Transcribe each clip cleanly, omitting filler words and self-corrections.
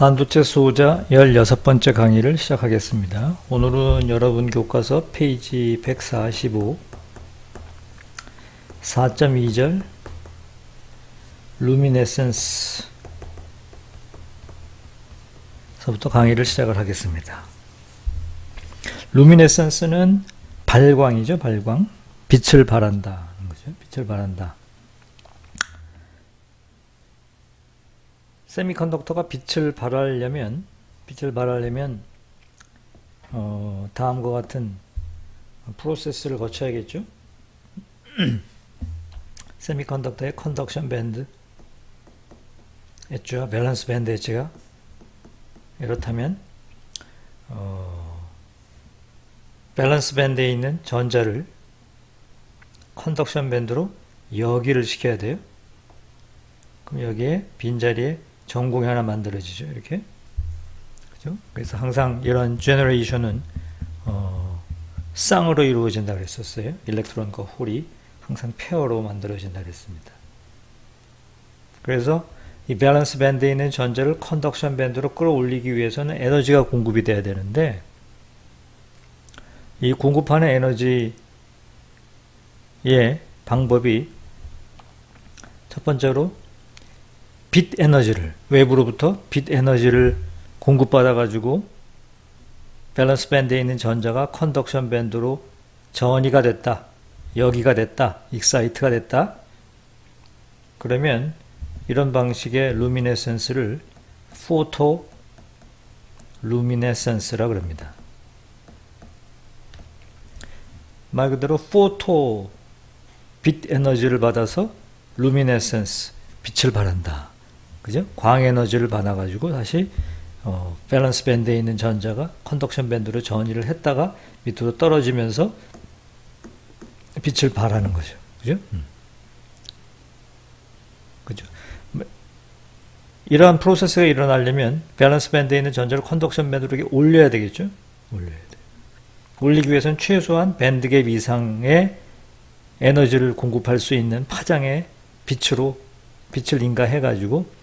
반도체 소자 16번째 강의를 시작하겠습니다. 오늘은 여러분 교과서 페이지 145 4.2절 루미네센스 서부터 강의를 시작을 하겠습니다. 루미네센스는 발광이죠. 발광. 빛을 발한다. 빛을 발한다. 세미컨덕터가 빛을 발하려면 다음과 같은 프로세스를 거쳐야겠죠. 세미컨덕터의 컨덕션 밴드 엣지와 밸런스 밴드 엣지가 이렇다면 밸런스 밴드에 있는 전자를 컨덕션 밴드로 여기를 시켜야 돼요. 그럼 여기에 빈자리에 전공이 하나 만들어지죠. 이렇게. 그죠? 그래서 항상 이런 제너레이션은 쌍으로 이루어진다 그랬었어요. 일렉트론과 홀이 항상 페어로 만들어진다 그랬습니다. 그래서 이 밸런스 밴드에 있는 전자를 컨덕션 밴드로 끌어올리기 위해서는 에너지가 공급이 돼야 되는데, 이 공급하는 에너지의 방법이 첫 번째로 빛 에너지를, 외부로부터 빛 에너지를 공급받아 가지고 밸런스 밴드에 있는 전자가 컨덕션 밴드로 전이가 됐다, 여기가 됐다, 익사이트가 됐다. 그러면 이런 방식의 루미네센스를 포토 루미네센스라 그럽니다. 말 그대로 포토, 빛 에너지를 받아서 루미네센스, 빛을 발한다. 그죠? 광 에너지를 받아가지고 다시 밸런스 밴드에 있는 전자가 컨덕션 밴드로 전이를 했다가 밑으로 떨어지면서 빛을 발하는 거죠. 그죠? 그죠? 이러한 프로세스가 일어나려면 밸런스 밴드에 있는 전자를 컨덕션 밴드로 이렇게 올려야 되겠죠? 올려야 돼. 올리기 위해서는 최소한 밴드갭 이상의 에너지를 공급할 수 있는 파장의 빛을 인가해가지고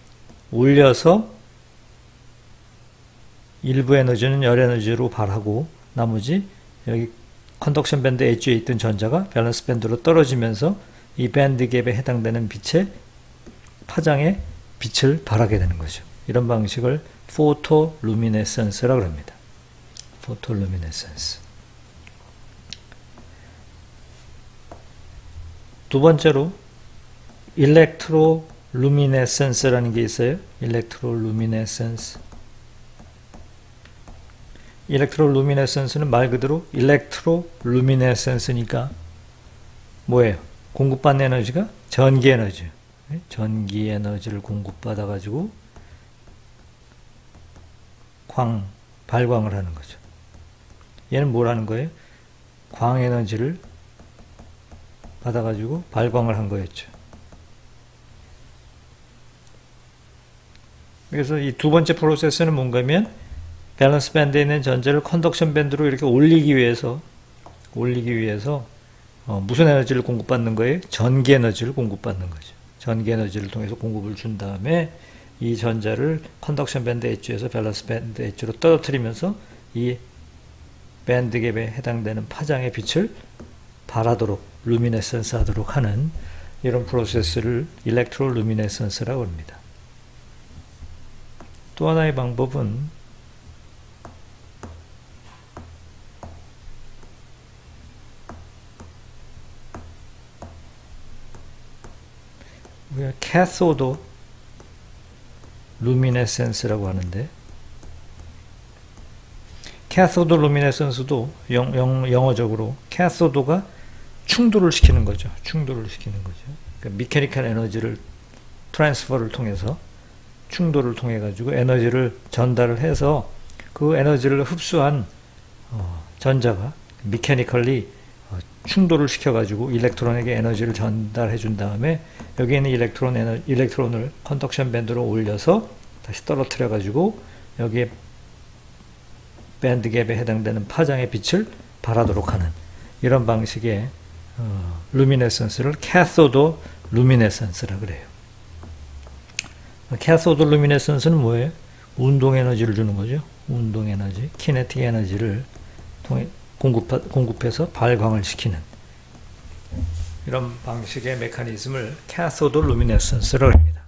올려서 일부 에너지는 열 에너지로 발하고 나머지 여기 컨덕션 밴드 엣지에 있던 전자가 밸런스 밴드로 떨어지면서 이 밴드 갭에 해당되는 빛의 파장에 빛을 발하게 되는 거죠. 이런 방식을 포토 루미네센스라고 합니다. 포토 루미네센스. 두 번째로 일렉트로 루미네센스라는 게 있어요. 일렉트로 루미네센스. 일렉트로 루미네센스는 말 그대로 일렉트로 루미네센스니까 뭐예요? 공급받는 에너지가 전기 에너지. 전기 에너지를 공급받아 가지고 발광을 하는 거죠. 얘는 뭘 하는 거예요? 광 에너지를 받아 가지고 발광을 한 거였죠. 그래서 이 두 번째 프로세스는 뭔가면 밸런스 밴드에 있는 전자를 컨덕션 밴드로 이렇게 올리기 위해서 무슨 에너지를 공급받는 거예요? 전기 에너지를 공급받는 거죠. 전기 에너지를 통해서 공급을 준 다음에 이 전자를 컨덕션 밴드 엣지에서 밸런스 밴드 엣지로 떨어뜨리면서 이 밴드 갭에 해당되는 파장의 빛을 발하도록, 루미네센스 하도록 하는 이런 프로세스를 일렉트로 루미네센스라고 합니다. 또 하나의 방법은 우리가 캐소드 루미네센스라고 하는데, 캐소드 루미네센스도 영어적으로 캐소드가 충돌을 시키는 거죠. 그러니까 미케니컬 에너지를 트랜스퍼를 통해서 충돌을 통해 가지고 에너지를 전달을 해서 그 에너지를 흡수한 전자가 미케니컬리 충돌을 시켜 가지고 일렉트론에게 에너지를 전달해 준 다음에 여기 있는 일렉트론을 컨덕션 밴드로 올려서 다시 떨어뜨려 가지고 여기에 밴드 갭에 해당되는 파장의 빛을 발하도록 하는 이런 방식의 루미네센스를 캐소드 루미네센스라 그래요. 캐소드 루미네센스는 뭐예요? 운동 에너지를 주는 거죠. 운동 에너지, 키네틱 에너지를 공급해서 발광을 시키는 이런 방식의 메커니즘을 캐소드 루미네선스라고 합니다.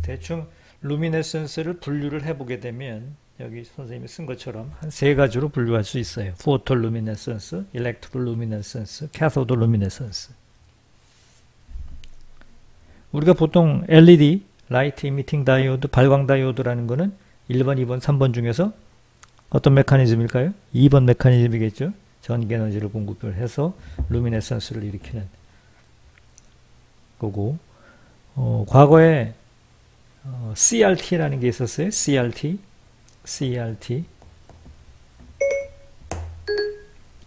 대충 루미네선스를 분류를 해보게 되면 여기 선생님이 쓴 것처럼 한 세 가지로 분류할 수 있어요. 포토 루미네선스, 일렉트로 루미네선스, 캐소드 루미네선스. 우리가 보통 LED, 라이트 이미팅 다이오드, 발광 다이오드라는 거는 1번, 2번, 3번 중에서 어떤 메커니즘일까요? 2번 메커니즘이겠죠. 전기 에너지를 공급을 해서 루미네선스를 일으키는 거고, 과거에 CRT라는 게 있었어요.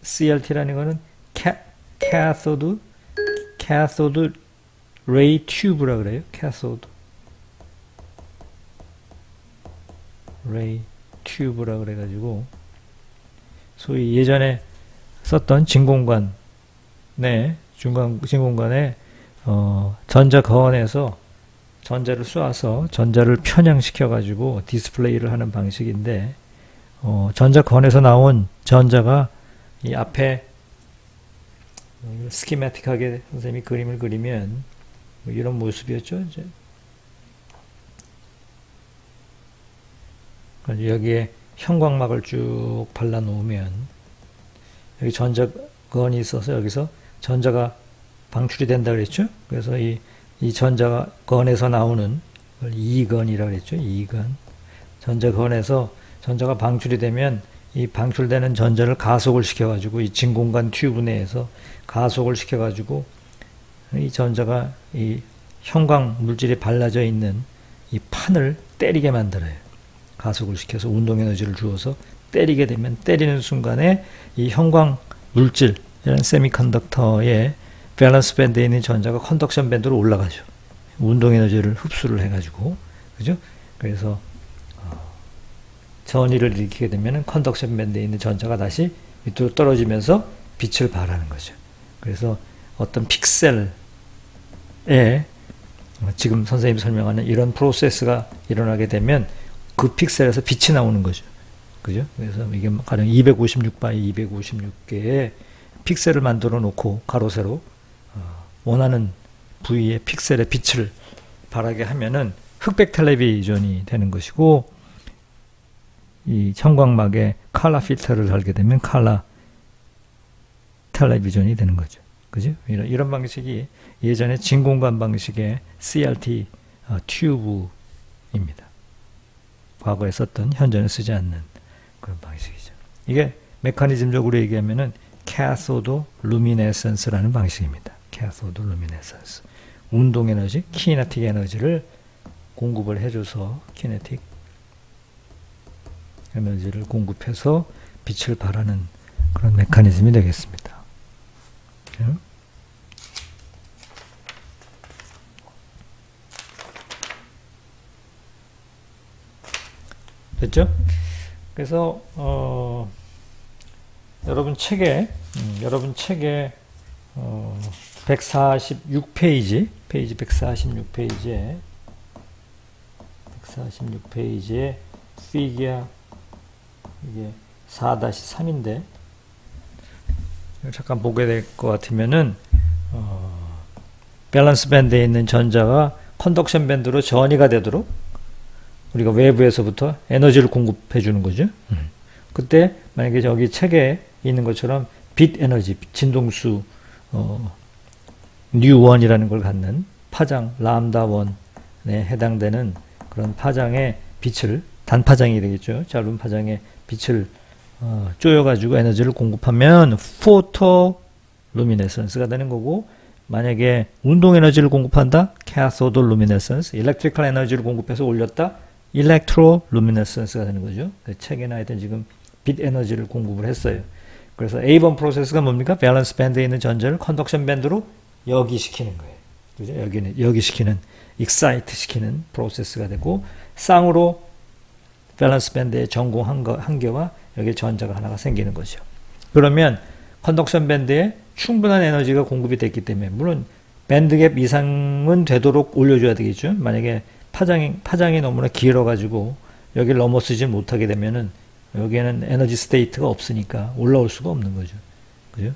CRT라는 거는 캐소드 레이 튜브라 그래요. 캐소드 레이 튜브라 그래가지고 소위 예전에 썼던 진공관에 전자거원에서 전자를 쏘아서 전자를 편향시켜 가지고 디스플레이를 하는 방식인데, 전자거원에서 나온 전자가 이 앞에 스키매틱하게 선생님이 그림을 그리면 뭐 이런 모습이었죠. 이제 여기에 형광막을 쭉 발라 놓으면 여기 전자건이 있어서 여기서 전자가 방출이 된다 그랬죠. 그래서 이 전자건에서 나오는 걸 이건이라고 그랬죠. 이건. 전자건에서 전자가 방출이 되면 이 방출되는 전자를 가속을 시켜가지고 이 진공관 튜브 내에서 가속을 시켜가지고 이 전자가 이 형광 물질이 발라져 있는 이 판을 때리게 만들어요. 가속을 시켜서 운동 에너지를 주어서 때리게 되면 때리는 순간에 이 형광 물질, 이런 세미컨덕터의 밸런스 밴드에 있는 전자가 컨덕션 밴드로 올라가죠. 운동 에너지를 흡수를 해가지고, 그죠? 그래서 전위를 일으키게 되면 컨덕션 밴드에 있는 전자가 다시 밑으로 떨어지면서 빛을 발하는 거죠. 그래서 어떤 픽셀에 지금 선생님이 설명하는 이런 프로세스가 일어나게 되면 그 픽셀에서 빛이 나오는 거죠. 그죠? 그래서 이게 가령 256바이 256개의 픽셀을 만들어 놓고 가로 세로 원하는 부위의 픽셀에 빛을 발하게 하면은 흑백 텔레비전이 되는 것이고, 이 형광막에 컬러 필터를 달게 되면 컬러 텔레비전이 되는 거죠. 그죠? 이런 방식이 예전에 진공관 방식의 CRT 튜브입니다. 과거에 썼던 현재는 쓰지 않는 그런 방식이죠. 이게 메커니즘적으로 얘기하면은 캐소드 루미네선스라는 방식입니다. 캐소드 루미네선스. 운동 에너지, 키네틱 에너지를 공급을 해줘서 키네틱 에너지를 공급해서 빛을 발하는 그런 메커니즘이 되겠습니다. 됐죠? 그래서 여러분 책에 146페이지, 페이지 146페이지에 피겨 이게 4-3인데 잠깐 보게 될 것 같으면은 밸런스 밴드에 있는 전자가 컨덕션 밴드로 전이가 되도록 우리가 외부에서부터 에너지를 공급해 주는 거죠. 그때 만약에 저기 책에 있는 것처럼 빛 에너지, 진동수 뉴1이라는 걸 갖는 파장 람다 1에 해당되는 그런 파장의 빛을, 단파장이 되겠죠. 짧은 파장의 빛을 쪼여가지고 에너지를 공급하면 포토 루미네선스가 되는 거고, 만약에 운동 에너지를 공급한다, 캐소드 루미네선스, 일렉트리컬 에너지를 공급해서 올렸다, 일렉트로 루미네선스가 되는 거죠. 책에나 하여튼 지금 빛 에너지를 공급을 했어요. 그래서 A번 프로세스가 뭡니까? 밸런스 밴드에 있는 전자를 컨덕션 밴드로 여기시키는 거예요. 그죠? 여기시키는, 익사이트 시키는 프로세스가 되고, 쌍으로 밸런스 밴드의 전공 한 개와 여기 전자가 하나가 생기는 거죠. 그러면 컨덕션 밴드에 충분한 에너지가 공급이 됐기 때문에, 물론 밴드갭 이상은 되도록 올려줘야 되겠죠. 만약에 파장이 너무나 길어가지고 여기를 넘어서지 못하게 되면은 여기에는 에너지 스테이트가 없으니까 올라올 수가 없는 거죠. 그죠?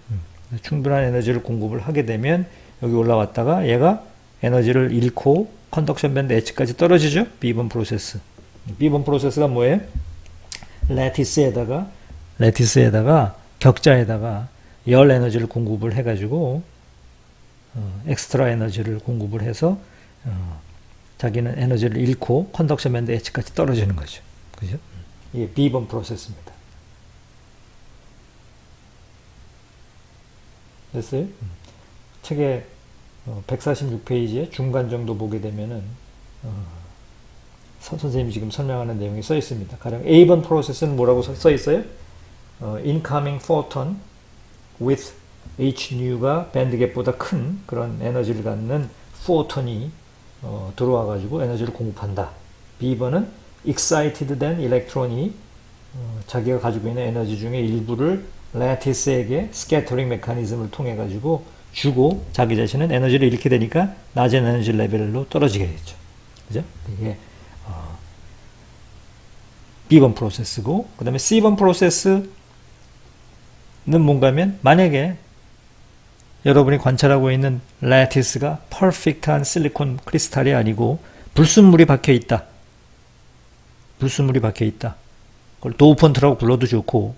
충분한 에너지를 공급을 하게 되면 여기 올라왔다가 얘가 에너지를 잃고 컨덕션 밴드 엣지까지 떨어지죠. B번 프로세스. B번 프로세스가 뭐예요? 레티스에다가 격자에다가 열 에너지를 공급을 해가지고 엑스트라 에너지를 공급을 해서 자기는 에너지를 잃고 컨덕션 밴드 엣지까지 떨어지는 거죠. 그죠? 이게 B번 프로세스입니다. 됐어요? 책에 146페이지에 중간 정도 보게 되면은 선생님이 지금 설명하는 내용이 써 있습니다. 가령 A번 프로세스는 뭐라고 써 있어요? incoming photon with h new가 밴드갭보다 큰 그런 에너지를 갖는 포톤이 들어와 가지고 에너지를 공급한다. B번은 excited 된 일렉트론이 자기가 가지고 있는 에너지 중에 일부를 레티스에게 스캐터링 메커니즘을 통해 가지고 주고 자기 자신은 에너지를 잃게 되니까 낮은 에너지 레벨로 떨어지게 되죠. 그죠? 이게 B번 프로세스고, 그 다음에 C번 프로세스는 뭔가 하면 만약에 여러분이 관찰하고 있는 레티스가 퍼펙트한 실리콘 크리스탈이 아니고 불순물이 박혀 있다. 불순물이 박혀 있다. 그걸 도우펀트라고 불러도 좋고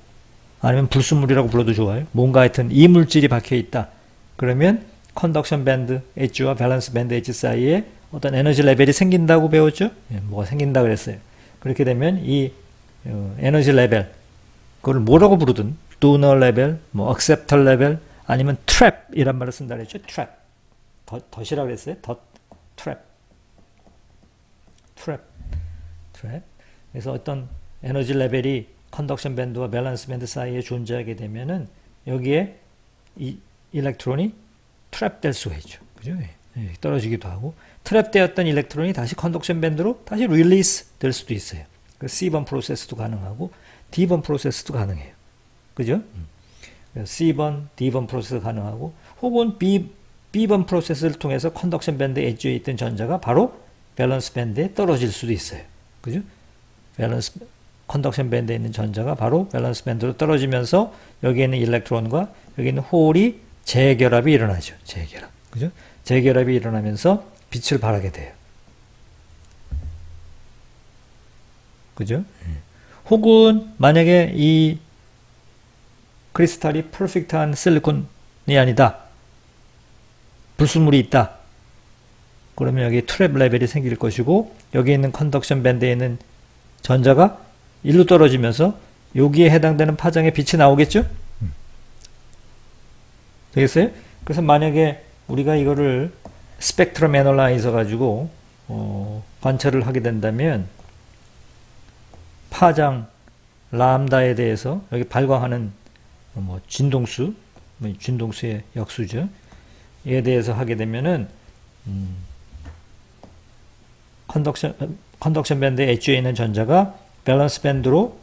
아니면 불순물이라고 불러도 좋아요. 뭔가 하여튼 이물질이 박혀 있다. 그러면 컨덕션 밴드 엣지와 밸런스 밴드 엣지 사이에 어떤 에너지 레벨이 생긴다고 배웠죠? 뭐가 생긴다 그랬어요. 그렇게 되면 이 에너지 레벨, 그걸 뭐라고 부르든 도너 레벨, 뭐 억셉터 레벨, 아니면 트랩이란 말을 쓴다 그랬죠? 트랩. 덫이라고 그랬어요? 덫, 트랩. 그래서 어떤 에너지 레벨이 컨덕션 밴드와 밸런스 밴드 사이에 존재하게 되면은 여기에 이 일렉트론이 트랩될 수가 있죠. 그죠? 떨어지기도 하고, 트랩되었던 일렉트론이 다시 컨덕션 밴드로 다시 릴리스 될 수도 있어요. C번 프로세스도 가능하고 D번 프로세스도 가능해요. 그죠? C번, D번 프로세스 가능하고, 혹은 B번 프로세스를 통해서 컨덕션 밴드 엣지에 있던 전자가 바로 밸런스 밴드에 떨어질 수도 있어요. 그죠? 컨덕션 밴드에 있는 전자가 바로 밸런스 밴드로 떨어지면서 여기에 있는 일렉트론과 여기 있는 홀이 재결합이 일어나죠. 재결합. 그죠? 재결합이 일어나면서 빛을 발하게 돼요. 그죠? 혹은 만약에 이 크리스탈이 퍼펙트한 실리콘이 아니다. 불순물이 있다. 그러면 여기 트랩 레벨이 생길 것이고, 여기 있는 컨덕션 밴드에 있는 전자가 일로 떨어지면서 여기에 해당되는 파장의 빛이 나오겠죠? 되겠어요? 그래서 만약에 우리가 이거를 스펙트럼 애널라이저 가지고 관찰을 하게 된다면 파장 람다에 대해서 여기 발광하는 진동수, 진동수의 역수죠. 에 대해서 하게 되면은 컨덕션 밴드 엣지에 있는 전자가 밸런스 밴드로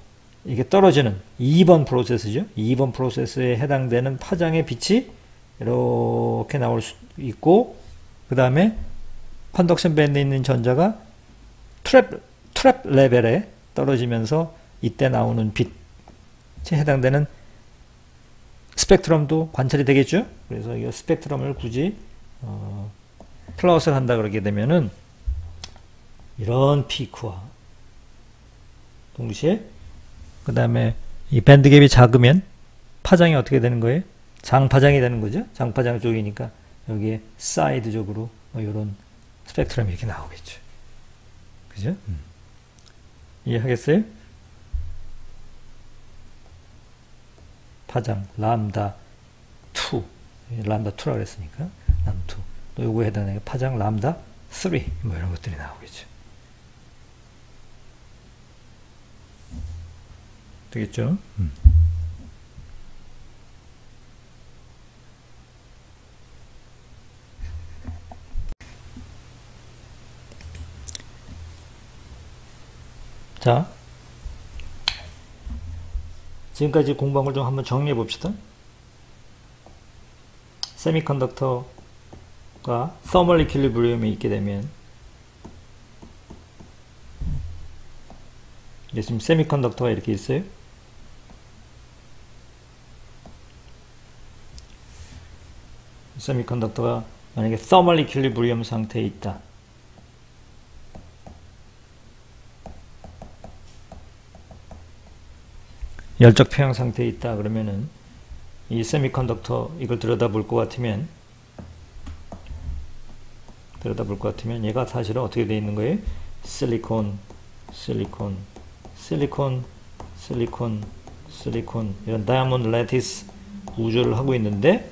이게 떨어지는 2번 프로세스죠. 2번 프로세스에 해당되는 파장의 빛이 이렇게 나올 수 있고, 그 다음에 컨덕션 밴드에 있는 전자가 트랩 레벨에 떨어지면서 이때 나오는 빛에 해당되는 스펙트럼도 관찰이 되겠죠. 그래서 이 스펙트럼을 굳이 플러스를 한다 그러게 되면은 이런 피크와 동시에 그 다음에 이 밴드갭이 작으면 파장이 어떻게 되는 거예요? 장파장이 되는 거죠. 장파장 쪽이니까 여기에 사이드적으로 이런 스펙트럼이 이렇게 나오겠죠. 그죠? 이해하겠어요? 파장 람다 2, 람다 2라고 그랬으니까 람2, 또 요거에 해당하는 파장 람다 3, 뭐 이런 것들이 나오겠죠. 되겠죠? 자, 지금까지 공부한 걸 좀 한번 정리해 봅시다. 세미컨덕터가 서멀 이퀄리브리엄에 있게 되면 이게 지금 세미컨덕터가 이렇게 있어요. 세미컨덕터가 만약에 thermal equilibrium 상태에 있다. 열적 폐형 상태에 있다. 그러면은 이 세미컨덕터 이걸 들여다볼 것 같으면 얘가 사실은 어떻게 되어 있는 거예요? 실리콘, 실리콘, 실리콘, 실리콘, 실리콘 이런 다이아몬드 레티스 구조를 하고 있는데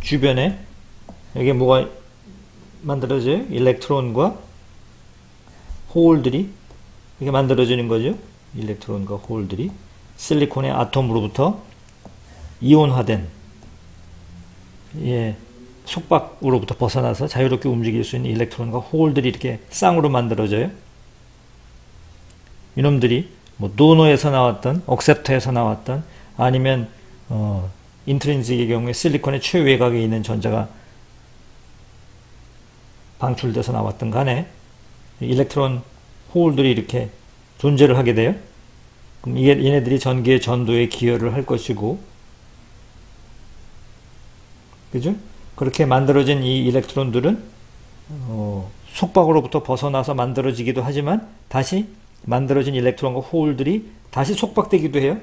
주변에 여기에 뭐가 만들어져요? 일렉트론과 홀들이 이렇게 만들어지는 거죠. 일렉트론과 홀들이 실리콘의 아톰으로부터 이온화된 속박으로부터 벗어나서 자유롭게 움직일 수 있는 일렉트론과 홀들이 이렇게 쌍으로 만들어져요. 이놈들이 뭐 도너에서 나왔던, 억셉터에서 나왔던, 아니면 인트린식의 경우에 실리콘의 최외곽에 있는 전자가 방출돼서 나왔던 간에 일렉트론 홀들이 이렇게 존재를 하게 돼요. 그럼 얘네들이 전기의 전도에 기여를 할 것이고, 그죠? 그렇게 만들어진 이 일렉트론들은 속박으로부터 벗어나서 만들어지기도 하지만 다시 만들어진 일렉트론과 홀들이 다시 속박되기도 해요.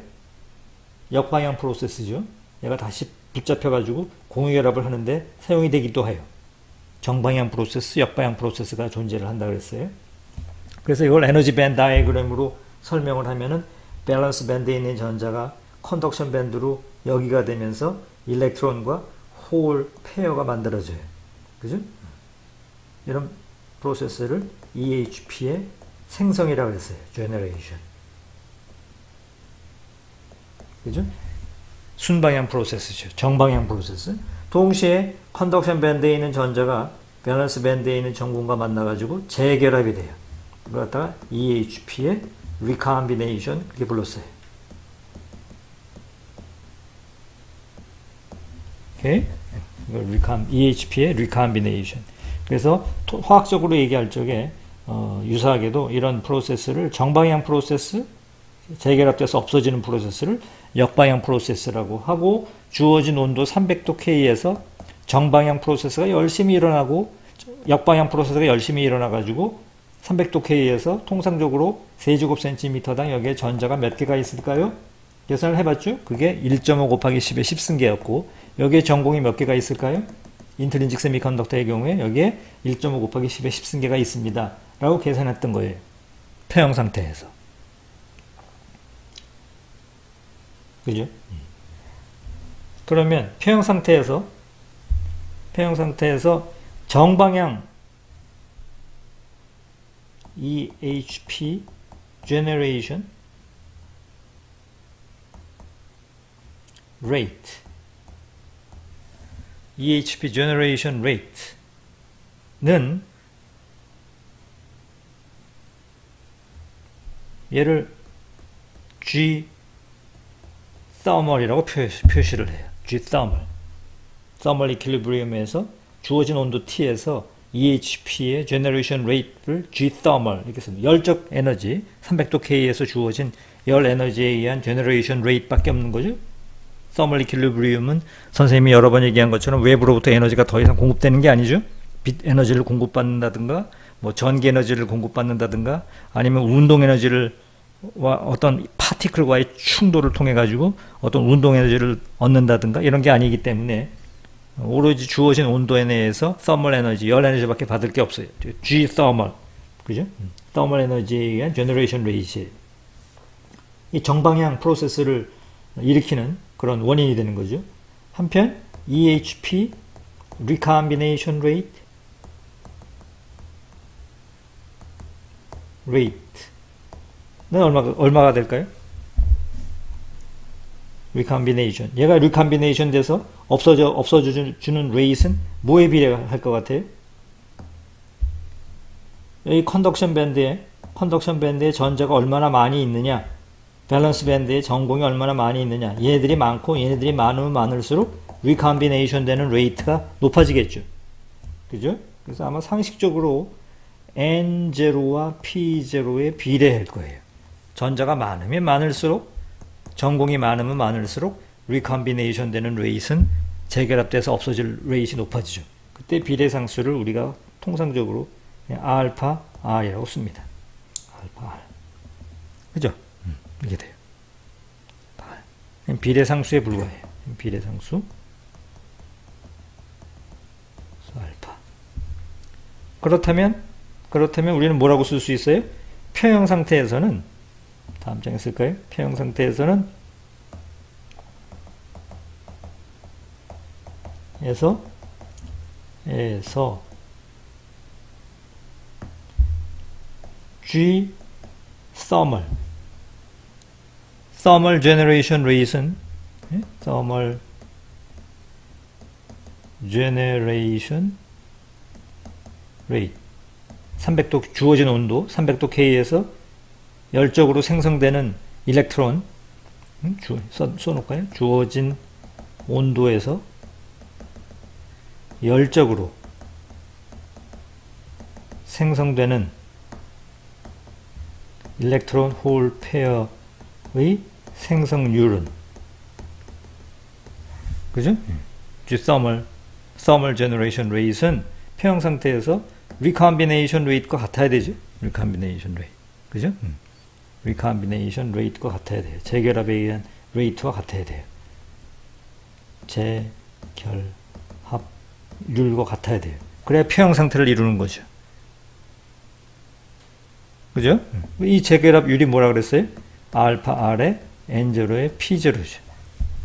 역방향 프로세스죠. 얘가 다시 붙잡혀가지고 공유결합을 하는데 사용이 되기도 해요. 정방향 프로세스, 역방향 프로세스가 존재를 한다 그랬어요. 그래서 이걸 에너지 밴드 다이어그램으로 설명을 하면은 밸런스 밴드에 있는 전자가 컨덕션 밴드로 여기가 되면서 일렉트론과 홀 페어가 만들어져요. 그죠? 이런 프로세스를 EHP의 생성이라고 했어요. generation. 그죠? 순방향 프로세스죠. 정방향 프로세스. 동시에 컨덕션 밴드에 있는 전자가 밸런스 밴드에 있는 전군과 만나가지고 재결합이 돼요. 그걸 갖다가 EHP의 recombination 이렇게 불렀어요. 오케이? EHP의 recombination. 그래서 화학적으로 얘기할 적에 유사하게도 이런 프로세스를 정방향 프로세스, 재결합돼서 없어지는 프로세스를 역방향 프로세스라고 하고, 주어진 온도 300도 K에서 정방향 프로세스가 열심히 일어나고 역방향 프로세스가 열심히 일어나가지고 300도 K에서 통상적으로 세제곱센티미터당 여기에 전자가 몇 개가 있을까요? 계산을 해봤죠? 그게 1.5 곱하기 10의 10승계였고, 여기에 전공이 몇 개가 있을까요? 인트린식 세미컨덕터의 경우에 여기에 1.5 곱하기 10의 10승계가 있습니다. 라고 계산했던 거예요. 폐형 상태에서. 그죠? 그러면 폐형 상태에서 정방향 EHP generation rate, EHP generation rate는 얘를 G thermal이라고 표시를 해요. G thermal. thermal equilibrium에서 주어진 온도 T에서 EHP의 generation rate를 G thermal 이렇게 씁니다. 열적 에너지 300도 K에서 주어진 열 에너지에 의한 generation rate 밖에 없는 거죠. thermal equilibrium은 선생님이 여러 번 얘기한 것처럼 외부로부터 에너지가 더 이상 공급되는 게 아니죠. 빛 에너지를 공급받는다든가 뭐 전기 에너지를 공급받는다든가 아니면 운동 에너지를 어떤 파티클과의 충돌을 통해 가지고 어떤 운동 에너지를 얻는다든가 이런 게 아니기 때문에 오로지 주어진 온도에 내에서 thermal 에너지, 열 에너지밖에 받을 게 없어요. G thermal, 그죠? thermal 에너지에 의한 generation rate. 이 정방향 프로세스를 일으키는 그런 원인이 되는 거죠. 한편 EHP recombination rate는 얼마가 될까요? recombination. 얘가 recombination 돼서 없어주는 rate는 뭐에 비례할 것 같아요? 여기 컨덕션 밴드에 전자가 얼마나 많이 있느냐, 밸런스 밴드에 전공이 얼마나 많이 있느냐, 얘네들이 많고 얘네들이 많으면 많을수록 recombination 되는 레이트가 높아지겠죠. 그죠? 그래서 아마 상식적으로 N0와 P0에 비례할 거예요. 전자가 많으면 많을수록, 전공이 많으면 많을수록 리컴비네이션 되는 레이트는 재결합돼서 없어질 레이트이 높아지죠. 그때 비례상수를 우리가 통상적으로 그냥 알파 R이라고 씁니다. 알파 R. 그죠? 이게 돼요. 비례상수에 불과해요. 비례상수 알파. 그렇다면 우리는 뭐라고 쓸 수 있어요? 평형 상태에서는, 다음 장에 쓸까요? 평형 상태에서는 에서 G thermal generation rate은 thermal generation rate 300도 주어진 온도 300도 K에서 열적으로 생성되는 일렉트론 써놓을까요? 주어진 온도에서 열적으로 생성되는 일렉트론 홀 페어의 생성률은, 그죠? thermal generation rate은 평형 상태에서 recombination rate과 같아야 되죠? recombination rate, 그죠? recombination rate과 같아야 돼요. 재결합에 의한 rate와 같아야 돼요. 재결합률과 같아야 돼요. 그래야 평형 상태를 이루는 거죠. 그죠? 이 재결합률이 뭐라 그랬어요? 알파 R에 N0에 P0죠.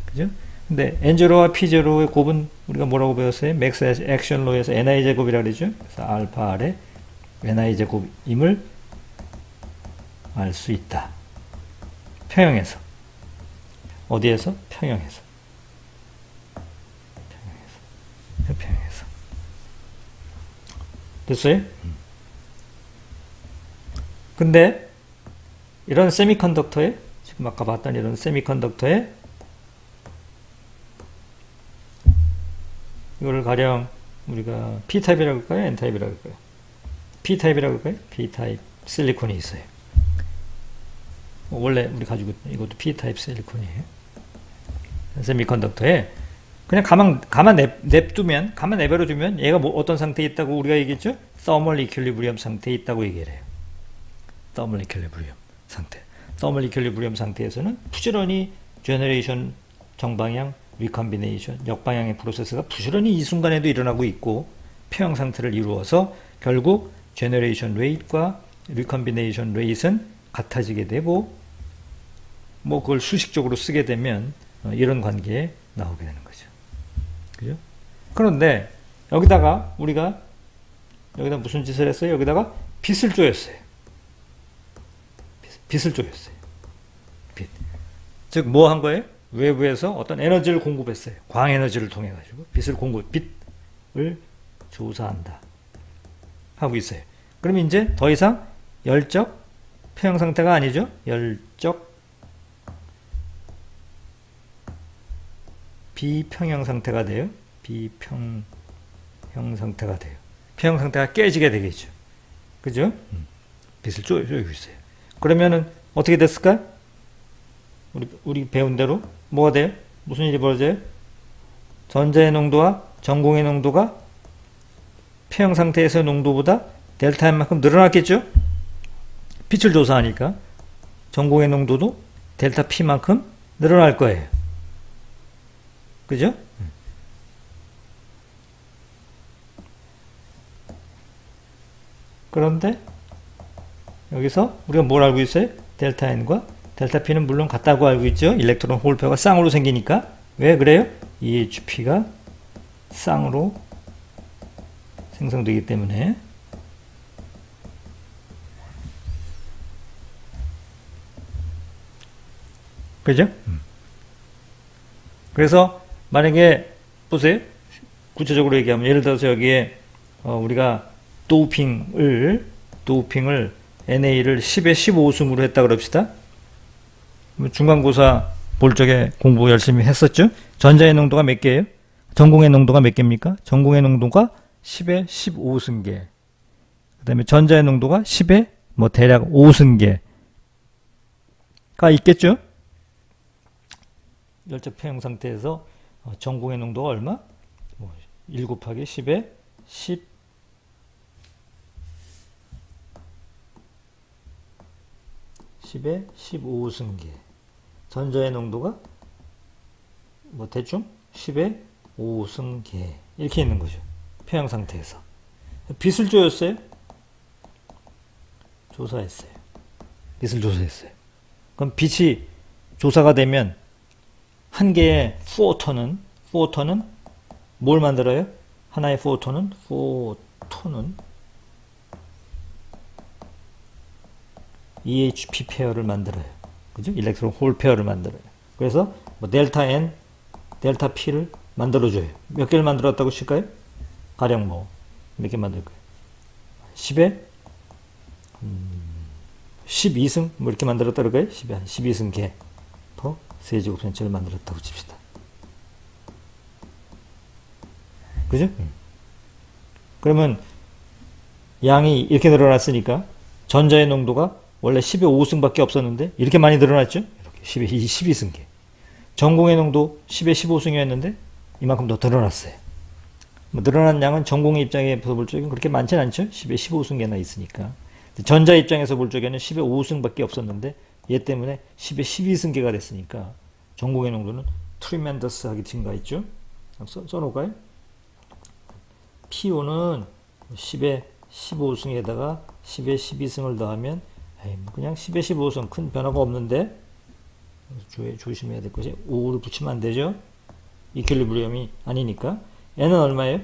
그죠? 근데 N0와 P0의 곱은 우리가 뭐라고 배웠어요? 맥스 액션 로에서 NI 제곱이라고 그러죠. 그래서 알파 R에 NI 제곱임을 알 수 있다. 평형에서. 어디에서? 평형에서. 평형에서. 됐어요? 근데 이런 세미컨덕터에, 지금 아까 봤던 이런 세미컨덕터에 이거를 가령 우리가 P타입이라고 할까요? N타입이라고 할까요? P타입이라고 할까요? P타입 실리콘이 있어요. 원래 우리 가지고 있는 이것도 P타입 실리콘이에요. 세미컨덕터에 그냥 가만 냅두면, 가만 내버려두면 얘가 뭐 어떤 상태에 있다고 우리가 얘기했죠? Thermal equilibrium 상태에 있다고 얘기를 해요. Thermal equilibrium 상태. Thermal equilibrium 상태에서는 부지런히 generation 정방향, recombination 역방향의 프로세스가 부지런히 이 순간에도 일어나고 있고, 평형 상태를 이루어서 결국 generation rate과 recombination rate은 같아지게 되고, 뭐 그걸 수식적으로 쓰게 되면 이런 관계에 나오게 되는 거죠. 그죠? 그런데 여기다가 우리가 무슨 짓을 했어요? 여기다가 빛을 쪼였어요. 빛을 쪼였어요. 빛. 즉 뭐 한 거예요? 외부에서 어떤 에너지를 공급했어요. 광에너지를 통해 가지고 빛을 조사한다 하고 있어요. 그럼 이제 더 이상 열적 평형 상태가 아니죠. 열적 비평형 상태가 돼요. 비평형 상태가 돼요. 평형 상태가 깨지게 되겠죠. 그죠? 빛을 쪼이고 있어요. 그러면은 어떻게 됐을까? 우리 배운 대로 뭐가 돼요? 무슨 일이 벌어져요? 전자의 농도와 전공의 농도가 평형 상태에서의 농도보다 델타 M만큼 늘어났겠죠? 빛을 조사하니까 전공의 농도도 델타 P만큼 늘어날 거예요. 그죠? 그런데 여기서 우리가 뭘 알고 있어요? 델타 N과 델타 P는 물론 같다고 알고 있죠. 일렉트론 홀 페어가 쌍으로 생기니까. 왜 그래요? EHP가 쌍으로 생성되기 때문에. 그죠? 그래서 만약에 보세요. 구체적으로 얘기하면 예를 들어서 여기에 우리가 도핑을 NA를 10에 15승으로 했다 그럽시다. 중간고사 볼 적에 공부 열심히 했었죠. 전자의 농도가 몇 개예요? 전공의 농도가 몇 개입니까? 전공의 농도가 10에 15승계. 그 다음에 전자의 농도가 10에 뭐 대략 5승계가 있겠죠? 열적 폐형 상태에서 전공의 농도가 얼마? 1 곱하기 10에 10에 15승계. 전자의 농도가 뭐 대충 10에 5승계. 이렇게 있는 거죠. 폐형 상태에서. 빛을 조였어요? 조사했어요. 빛을 조사했어요. 그럼 빛이 조사가 되면 한 개의 포톤은 뭘 만들어요? 하나의 포톤은 EHP 페어를 만들어요. 그죠? 일렉트론 홀 페어를 만들어요. 그래서 뭐 델타 N, 델타 P를 만들어줘요. 몇 개를 만들었다고 칠까요? 가령 뭐 몇 개 만들까요? 10에 12승 뭐 이렇게 만들었다 그럴까요? 10에 한 12승 개 더 세제곱센치를 만들었다고 칩시다. 그죠? 그러면 양이 이렇게 늘어났으니까 전자의 농도가 원래 10의 5승밖에 없었는데 이렇게 많이 늘어났죠? 이렇게 10의 12승계. 전공의 농도 10의 15승이었는데 이만큼 더 늘어났어요. 뭐 늘어난 양은 전공의 입장에서 볼 적에는 그렇게 많지는 않죠? 10의 15승계나 있으니까. 전자 입장에서 볼 적에는 10의 5승밖에 없었는데 얘 때문에 10의 12승계가 됐으니까 전공의 농도는 트리멘더스하게 증가했죠? 써놓을까요? PO는 10의 15승에다가 10의 12승을 더하면 그냥 10의 15승 큰 변화가 없는데 조심해야 될 것이 5를 붙이면 안 되죠. 이퀄리브리엄이 아니니까 N은 얼마예요?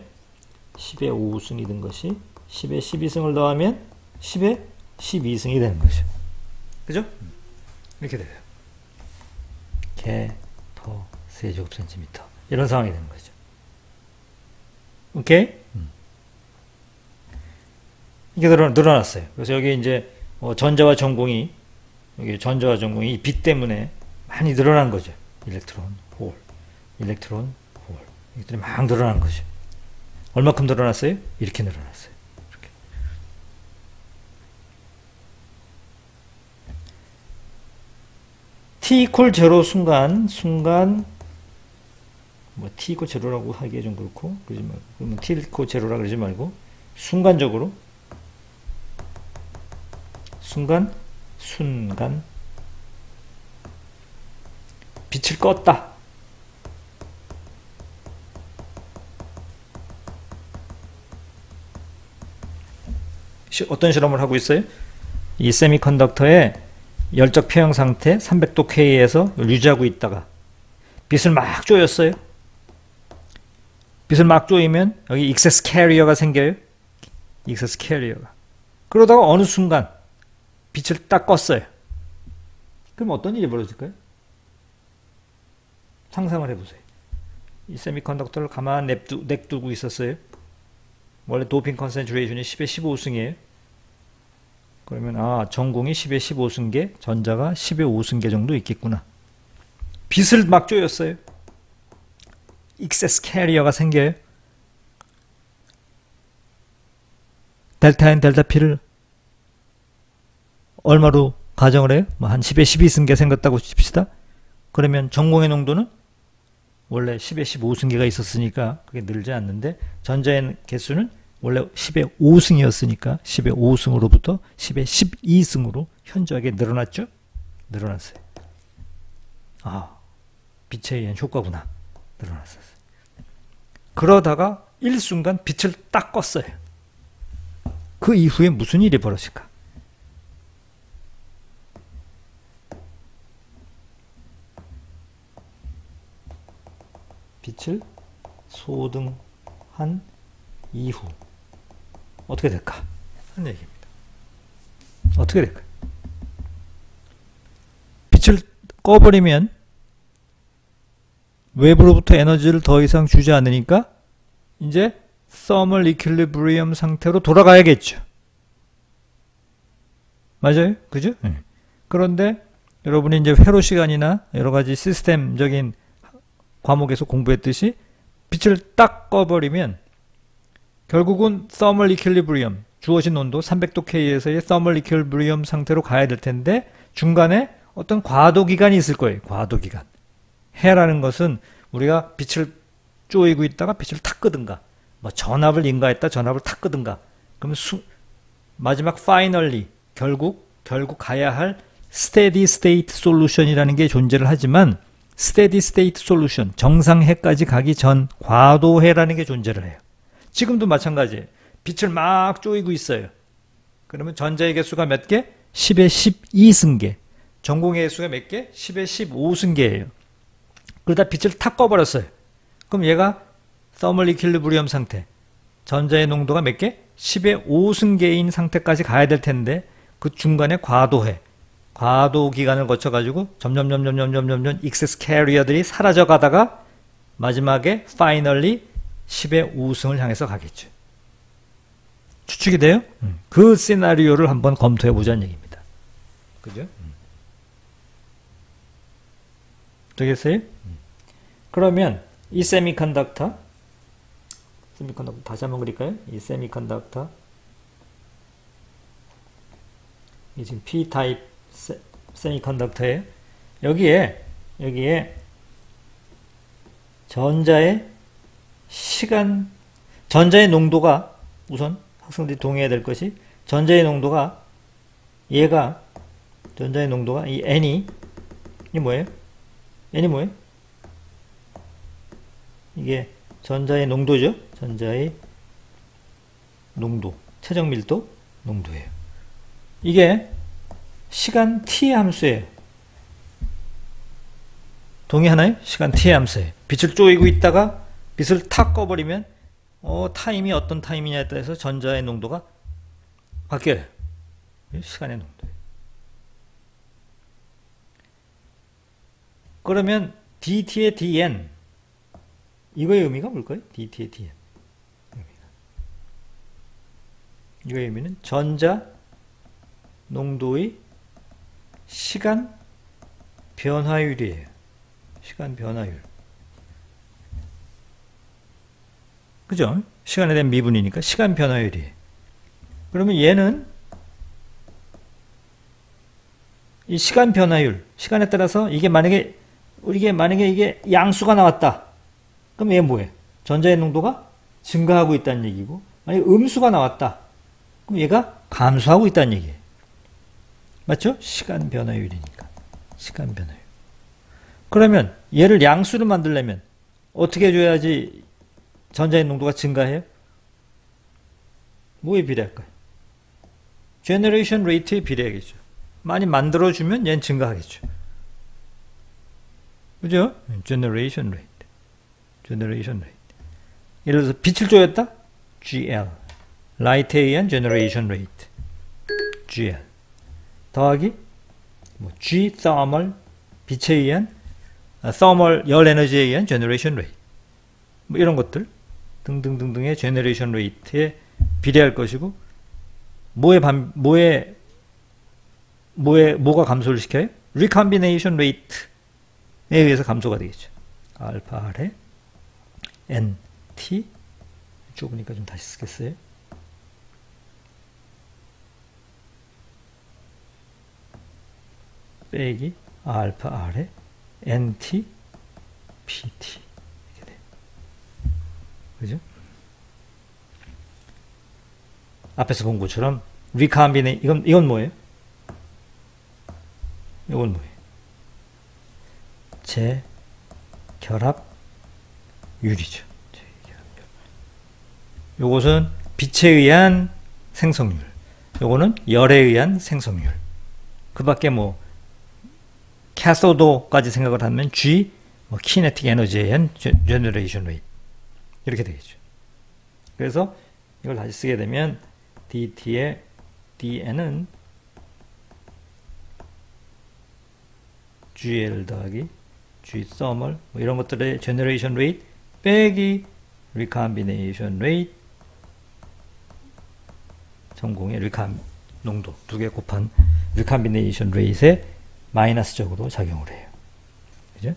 10의 5승이 된 것이 10의 12승을 더하면 10의 12승이 되는 거죠. 그죠? 이렇게 돼요. 개 퍼 세제곱센티미터 이런 상황이 되는 거죠. 오케이? 이게 늘어났어요. 그래서 여기 이제 전자와 전공이 여기 전자와 전공이 빛 때문에 많이 늘어난 거죠. 일렉트론 홀. 이것들이 막 늘어난 거죠. 얼마큼 늘어났어요? 이렇게 늘어났어요. 이렇게. t equal 0 순간 뭐 t equal 0라고 하기에 좀 그렇고 그러지 말고 그러면 t equal 0라 그러지 말고 순간 빛을 껐다. 어떤 실험을 하고 있어요? 이 세미컨덕터의 열적 폐형 상태 300도 K에서 유지하고 있다가 빛을 막 조였어요. 빛을 막 조이면 여기 익세스 캐리어가 생겨요. 익세스 캐리어가. 그러다가 어느 순간 빛을 딱 껐어요. 그럼 어떤 일이 벌어질까요? 상상을 해보세요. 이 세미컨덕터를 가만 냅두고 있었어요. 원래 도핑 컨센트레이션이 10의 15승이에요. 그러면 전공이 10의 15승계, 전자가 10의 5승계 정도 있겠구나. 빛을 막 조였어요. 익세스 캐리어가 생겨요. 델타 N, 델타 P를 얼마로 가정을 해요? 뭐 한 10의 12승계 생겼다고 칩시다. 그러면 전공의 농도는 원래 10의 15승계가 있었으니까 그게 늘지 않는데 전자의 개수는 원래 10의 5승이었으니까 10의 5승으로부터 10의 12승으로 현저하게 늘어났죠? 늘어났어요. 빛에 의한 효과구나. 늘어났어요. 그러다가 일순간 빛을 딱 껐어요. 그 이후에 무슨 일이 벌어질까? 빛을 소등한 이후 어떻게 될까? 하는 얘기입니다. 어떻게 될까요? 빛을 꺼버리면 외부로부터 에너지를 더 이상 주지 않으니까 이제 thermal equilibrium 상태로 돌아가야겠죠. 맞아요? 그죠? 그런데 여러분이 이제 회로 시간이나 여러 가지 시스템적인 과목에서 공부했듯이 빛을 딱 꺼버리면 결국은 thermal equilibrium, 주어진 온도 300도 K에서의 서멀 이퀄리브리엄 상태로 가야 될 텐데 중간에 어떤 과도 기간이 있을 거예요. 과도 기간. 해라는 것은 우리가 빛을 쪼이고 있다가 빛을 탁 끄든가, 뭐 전압을 인가했다 전압을 탁 끄든가, 그러면 마지막 finally 결국 가야 할 steady state solution이라는 게 존재를 하지만 steady state solution 정상해까지 가기 전 과도해라는 게 존재를 해요. 지금도 마찬가지예요. 빛을 막 쪼이고 있어요. 그러면 전자의 개수가 몇 개? 10의 12승계. 전공의 개수가 몇 개? 10의 15승계예요. 그러다 빛을 탁 꺼버렸어요. 그럼 얘가 서멀 이퀄리브리엄 상태. 전자의 농도가 몇 개? 10의 5승계인 상태까지 가야 될 텐데 그 중간에 과도해. 과도 기간을 거쳐가지고 점점 익세스 캐리어들이 사라져가다가 마지막에 finally 10의 5승을 향해서 가겠죠. 추측이 돼요? 그 시나리오를 한번 검토해 보자는 얘기입니다. 그죠? 되겠어요? 그러면 이 세미컨덕터 다시 한번 그릴까요? 이 세미컨덕터 이 지금 P-타입 세미컨덕터예요. 여기에 전자의 농도가 우선 학생들이 동의해야 될 것이 전자의 농도가 이 N이 뭐예요? N이 뭐예요? 이게 전자의 농도죠. 전자의 농도, 최적 밀도 농도예요. 이게 시간 t의 함수예요. 동의하나요? 시간 t의 함수예요. 빛을 쪼이고 있다가 빛을 탁 꺼버리면 타임이 어떤 타임이냐에 따라서 전자의 농도가 바뀌어요. 시간의 농도예요. 그러면 dt의 dn 이거의 의미가 뭘까요? dt의 dn 이거의 의미는 전자 농도의 시간 변화율이에요. 시간 변화율. 그죠? 시간에 대한 미분이니까 시간 변화율이에요. 그러면 얘는 이 시간 변화율, 시간에 따라서 이게 만약에 이게 양수가 나왔다. 그럼 얘 뭐예요? 전자의 농도가 증가하고 있다는 얘기고, 만약에 음수가 나왔다. 그럼 얘가 감소하고 있다는 얘기예요. 맞죠? 시간 변화율이니까. 시간 변화율. 그러면 얘를 양수로 만들려면 어떻게 해줘야지 전자의 농도가 증가해요? 뭐에 비례할까요? 제너레이션 레이트에 비례하겠죠. 많이 만들어주면 얘는 증가하겠죠. 그죠? 제너레이션 레이트. 제너레이션 레이트. 예를 들어서 빛을 쪼였다? GL. 라이트에 의한 제너레이션 레이트. GL. 더하기 G thermal. 빛에 의한 thermal 열 에너지에 의한 제너레이션 레이트. 이런 것들 등등등등의 제너레이션 레이트에 비례할 것이고, 뭐가 감소를 시켜요? 리컴비네이션 레이트에 의해서 감소가 되겠죠. 알파 R에 NT 좁으니까 좀 다시 쓰겠어요. 빼기 알파 R에 NT PT 이렇게 돼요. 그죠? 앞에서 본 것처럼 리컴비네 이건 뭐예요? 이건 뭐예요? 재결합율이죠. 요것은 빛에 의한 생성률. 요거는 열에 의한 생성률. 그 밖에 캐소도까지 생각을 하면 G, 키네틱 에너지에 의한 제너레이션 레이트. 이렇게 되겠죠. 그래서 이걸 다시 쓰게 되면 dt의 dn은 gl 더하기 g thermal 이런 것들의 제너레이션 레이트 빼기 리컴비네이션 레이트 전공의 농도 두 개 곱한 리컴비네이션 레이트에 마이너스적으로 작용을 해요. 그죠?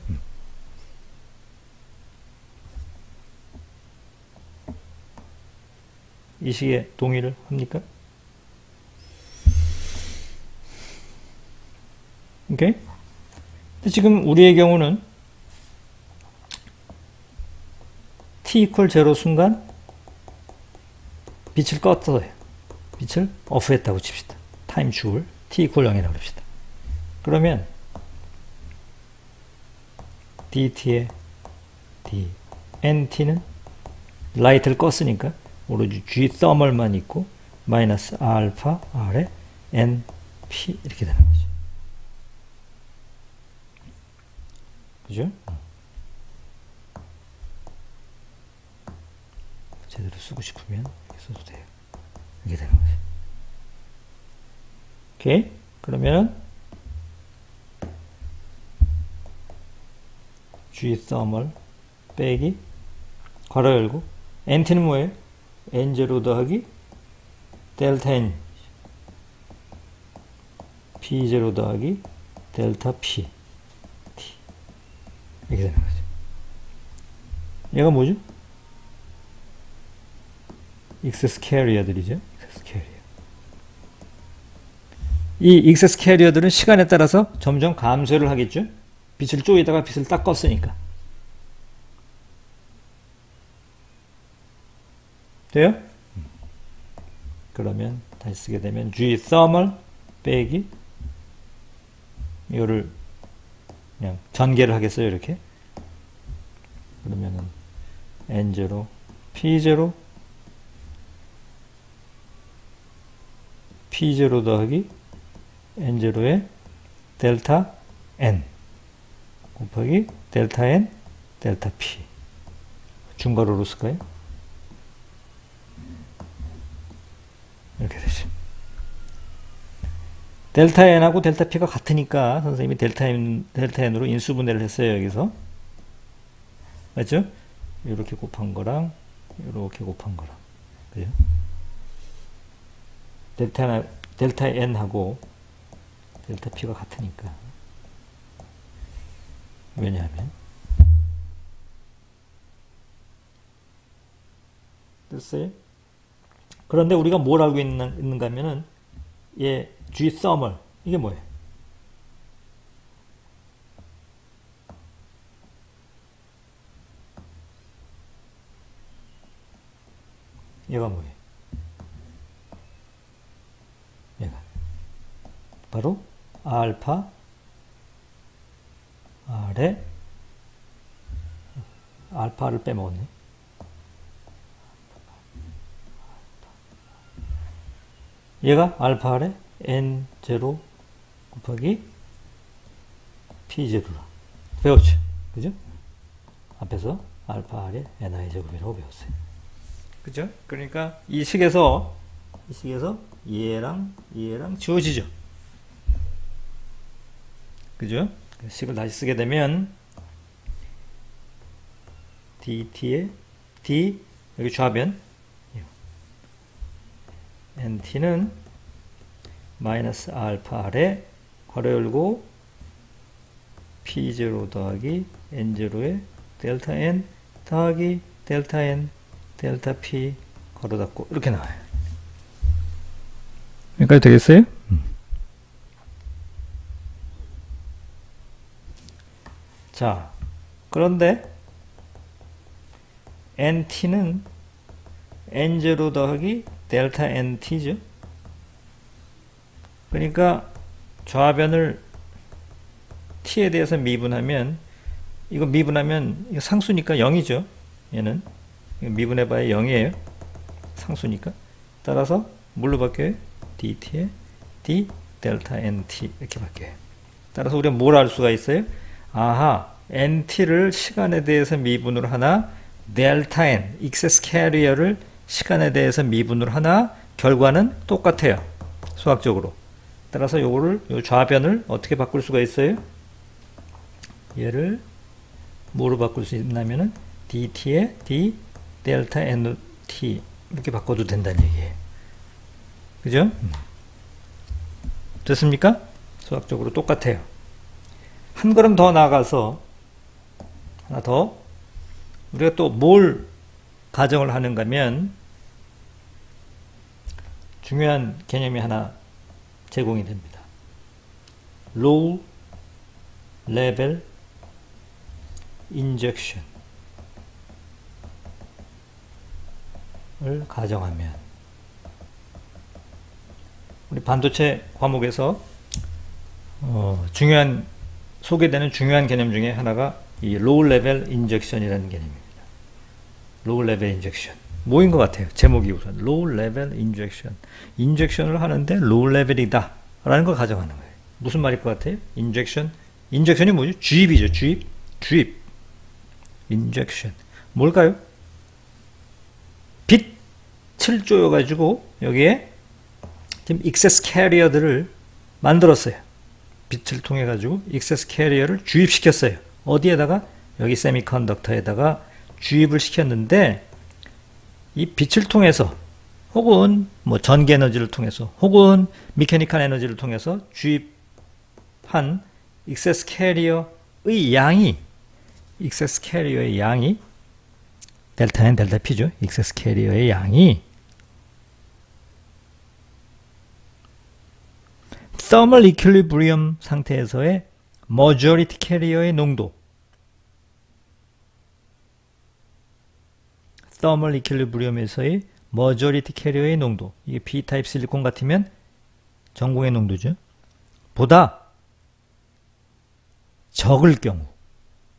이 식에 동의를 합니까? 오케이? 근데 지금 우리의 경우는 t equal 0 순간 빛을 껐어요. 빛을 오프했다고 칩시다. 타임 줄 t equal 0이라고 합시다. 그러면 dt의 d nt는 라이트를 껐으니까 오로지 g thermal만 있고 마이너스 알파 r에 n p 이렇게 되는 거죠. 그죠? 제대로 쓰고 싶으면 이렇게 써도 돼요. 이렇게 되는 거죠. 오케이? 그러면 G thermal 빼기 괄호 열고 NT는 뭐예요? N0 더하기 델타 N P0 더하기 델타 P T 이렇게 되는 거죠. 얘가 뭐죠? 익세스 캐리어들이죠. 익세스 캐리어. 이 익세스 캐리어들은 시간에 따라서 점점 감소를 하겠죠. 빛을 쪼이다가 빛을 딱 껐으니까. 돼요? 그러면 다시 쓰게 되면 G thermal 빼기 이거를 그냥 전개를 하겠어요. 이렇게. 그러면은 N0 P0 P0 더하기 N0의 델타 N 곱하기 델타 N 델타 P 중괄호로 쓸까요? 이렇게 되죠. 델타 N하고 델타 P가 같으니까 선생님이 델타 N으로 인수분해를 했어요. 여기서 맞죠? 이렇게 곱한 거랑 이렇게 곱한 거랑 그죠? 델타 N하고 델타 P가 같으니까. 왜냐하면 됐어요? 그런데 우리가 뭘 알고 있는가 하면은 얘 G thermal 이게 뭐예요? 얘가 뭐예요? 얘가 바로 알파 R에 알파를 빼먹었네. 얘가 알파 R에 N0 곱하기 P0라 배웠죠? 그죠? 앞에서 알파 R에 NI 제곱이라고 배웠어요. 그죠? 그러니까 이 식에서 얘랑 지워지죠. 그죠? 식을 다시 쓰게 되면 dt의 d 여기 좌변 nt는 마이너스 알파 R에 괄호 열고 p0 더하기 n0의 델타 n 더하기 델타 n 델타 p 괄호 닫고 이렇게 나와요. 여기까지 되겠어요? 자, 그런데 nt는 n0 더하기 델타 nt죠. 그러니까 좌변을 t에 대해서 미분하면 이거 미분하면 이거 상수니까 0이죠. 얘는 미분해봐야 0이에요. 상수니까. 따라서 뭘로 바뀌어요? dt에 d 델타 nt 이렇게 바뀌어요. 따라서 우리가 뭘 알 수가 있어요? 아하, nt를 시간에 대해서 미분을 하나, 델타 n, 익세스 캐리어를 시간에 대해서 미분을 하나, 결과는 똑같아요. 수학적으로. 따라서 요거를, 요 좌변을 어떻게 바꿀 수가 있어요? 얘를 뭐로 바꿀 수 있냐면은 dt에 d 델타 nt 이렇게 바꿔도 된다는 얘기예요. 그죠? 됐습니까? 수학적으로 똑같아요. 한 걸음 더 나아가서 하나 더 우리가 또 뭘 가정을 하는가 하면 중요한 개념이 하나 제공이 됩니다. Rule 레벨 인젝션을 가정하면 우리 반도체 과목에서 소개되는 중요한 개념 중에 하나가 이 로우 레벨 인젝션이라는 개념입니다. 로우 레벨 인젝션. 뭐인 것 같아요? 제목이 우선 로우 레벨 인젝션. 인젝션을 하는데 로우 레벨이다 라는 걸 가정하는 거예요. 무슨 말일 것 같아요? 인젝션이 뭐죠? 주입이죠. 주입. 인젝션. 뭘까요? 빛을 쪼여가지고 여기에 지금 익세스 캐리어들을 만들었어요. 빛을 통해 가지고 익세스 캐리어를 주입시켰어요. 어디에다가? 여기 세미컨덕터에다가 주입을 시켰는데 이 빛을 통해서 혹은 뭐 전기 에너지를 통해서 혹은 미케니컬 에너지를 통해서 주입한 익세스 캐리어의 양이 델타 N, 델타 P죠. 익세스 캐리어의 양이 thermal equilibrium 상태에서의 majority 캐리어의 농도, thermal equilibrium에서의 majority 캐리어의 농도, 이게 P-타입 실리콘 같으면 전공의 농도죠. 보다 적을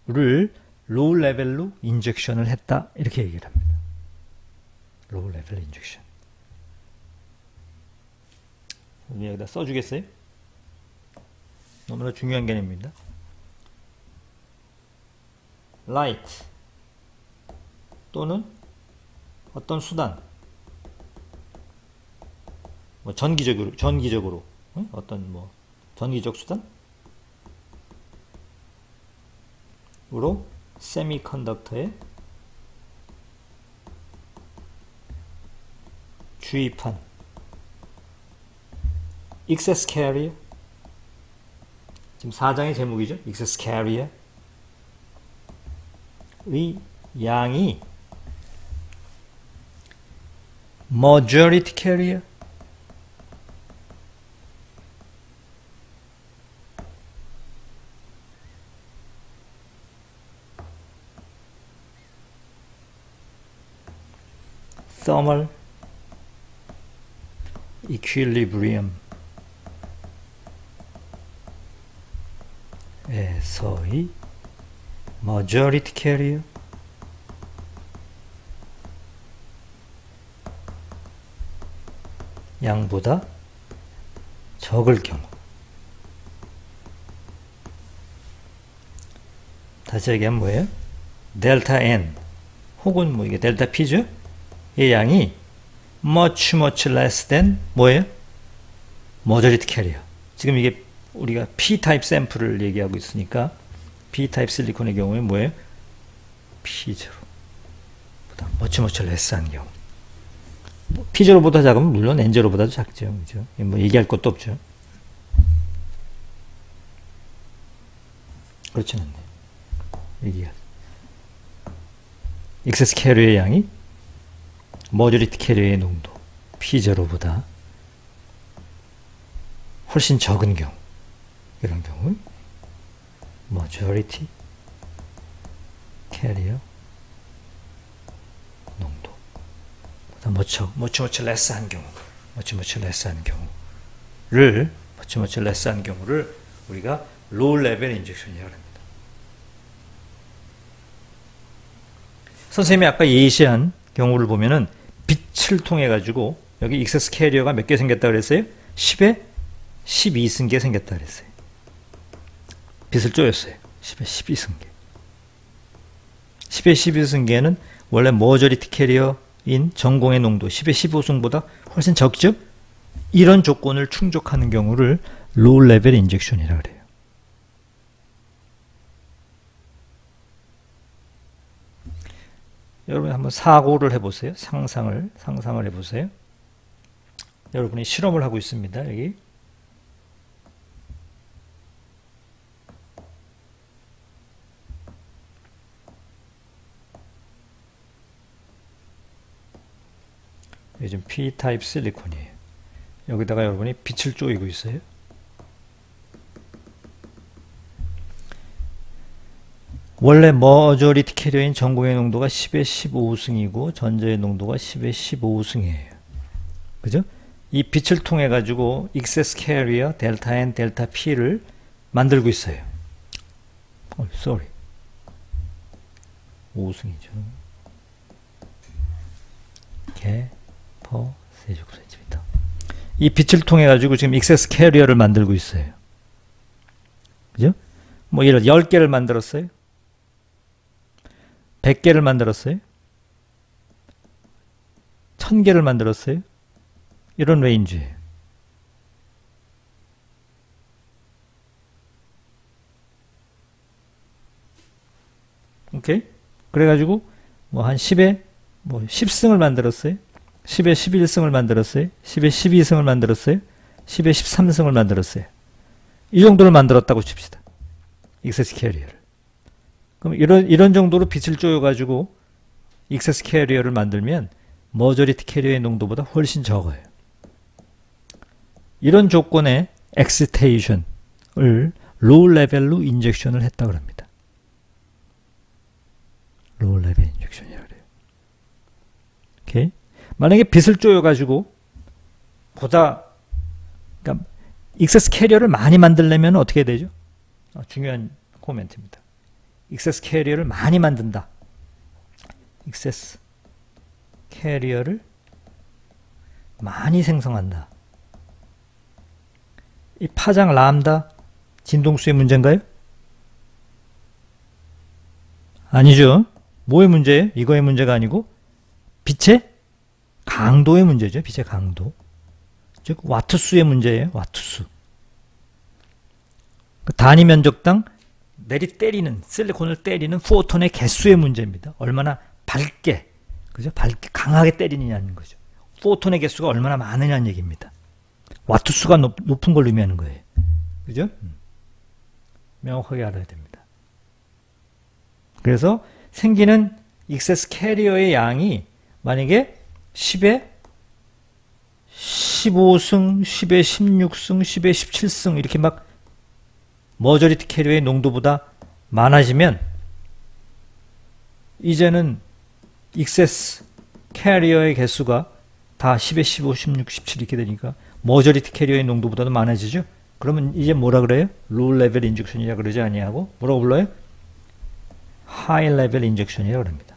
경우를 로우 레벨로 인젝션을 했다 이렇게 얘기를 합니다. 로우 레벨 인젝션. 여기다 써주겠어요? 너무나 중요한 개념입니다. light 또는 어떤 수단, 뭐 전기적으로 어떤 뭐 전기적 수단으로 세미컨덕터에 주입한 excess carrier, 지금 4장의 제목이죠. excess carrier의 양이 majority carrier, thermal equilibrium 에서의 majority carrier 양보다 적을 경우, 다시 얘기하면 뭐예요? 델타 N 혹은 뭐 이게 델타 P죠? 이 양이 much less than 뭐예요? majority carrier. 지금 이게 우리가 P-타입 샘플을 얘기하고 있으니까 P-타입 실리콘의 경우에 뭐예요? P0 보다 much less 한 경우. P0보다 작으면 물론 N0보다도 작죠. 그죠? 뭐 얘기할 것도 없죠. 그렇진 않네요. 얘기할. 익세스 캐리어의 양이 머저리티 캐리어의 농도 P0보다 훨씬 적은 경우, 이런 경우 머저리티 캐리어 농도 much less 한 경우, much less 한 경우를 우리가 low level injection이라고 합니다. 선생님이 아까 예시한 경우를 보면은 빛을 통해 가지고 여기 익세스 캐리어가 몇 개 생겼다 그랬어요? 10에 12승계 생겼다 그랬어요. 빛을 쪼였어요. 10에 12승계. 10에 12승계는 원래 머저리티 캐리어인 전공의 농도 10에 15승보다 훨씬 적죠? 이런 조건을 충족하는 경우를 로우 레벨 인젝션이라고 그래요. 여러분 한번 사고를 해보세요. 상상을 해보세요. 여러분이 실험을 하고 있습니다. 여기 요즘 P-타입 실리콘이에요. 여기다가 여러분이 빛을 쪼이고 있어요. 원래 머저리티 캐리어인 전공의 농도가 10의 15승이고 전자의 농도가 10의 15승이에요. 그죠? 이 빛을 통해 가지고 익세스 캐리어 델타 N, 델타 P를 만들고 있어요. sorry. 5승이죠. 개, 퍼, 세제곱센티미터. 이 빛을 통해 가지고 지금 익세스 캐리어를 만들고 있어요. 그죠? 뭐 예를 들어 10개를 만들었어요. 100개를 만들었어요. 1000개를 만들었어요. 이런 레인지예요. 오케이? 그래가지고 뭐 한 10에 뭐 10승을 만들었어요. 10에 11승을 만들었어요. 10에 12승을 만들었어요. 10에 13승을 만들었어요. 이 정도를 만들었다고 칩시다. 익세스 캐리어를. 그럼 이런 정도로 빛을 쪼여가지고 익세스 캐리어를 만들면 머저리티 캐리어의 농도보다 훨씬 적어요. 이런 조건의 엑시테이션을 로우 레벨로 인젝션을 했다고 합니다. 로우 레벨 인젝션이라고 그래요. 오케이? 만약에 빛을 쪼여가지고 보다 그러니까 익세스 캐리어를 많이 만들려면 어떻게 되죠? 중요한 코멘트입니다. 익세스 캐리어를 많이 만든다. 익세스 캐리어를 많이 생성한다. 이 파장 람다 진동수의 문제인가요? 아니죠. 뭐의 문제예요? 이거의 문제가 아니고 빛의 강도의 문제죠. 빛의 강도. 즉 와트수의 문제예요. 와트수. 그 단위 면적당 내리 때리는 실리콘을 때리는 포톤의 개수의 문제입니다. 얼마나 밝게, 그죠? 밝게 강하게 때리느냐는 거죠. 포톤의 개수가 얼마나 많으냐는 얘기입니다. 와트수가 높은 걸 의미하는 거예요. 그죠? 명확하게 알아야 됩니다. 그래서 생기는 익세스 캐리어의 양이 만약에 10에 15승, 10에 16승, 10에 17승 이렇게 막 머저리티 캐리어의 농도보다 많아지면 이제는 익세스 캐리어의 개수가 다 10에 15, 16, 17 이렇게 되니까 머저리티 캐리어의 농도보다도 많아지죠. 그러면 이제 뭐라 그래요? 로우 레벨 인젝션이라 그러지 아니하고 뭐라고 불러요? 하이 레벨 인젝션이라고 합니다.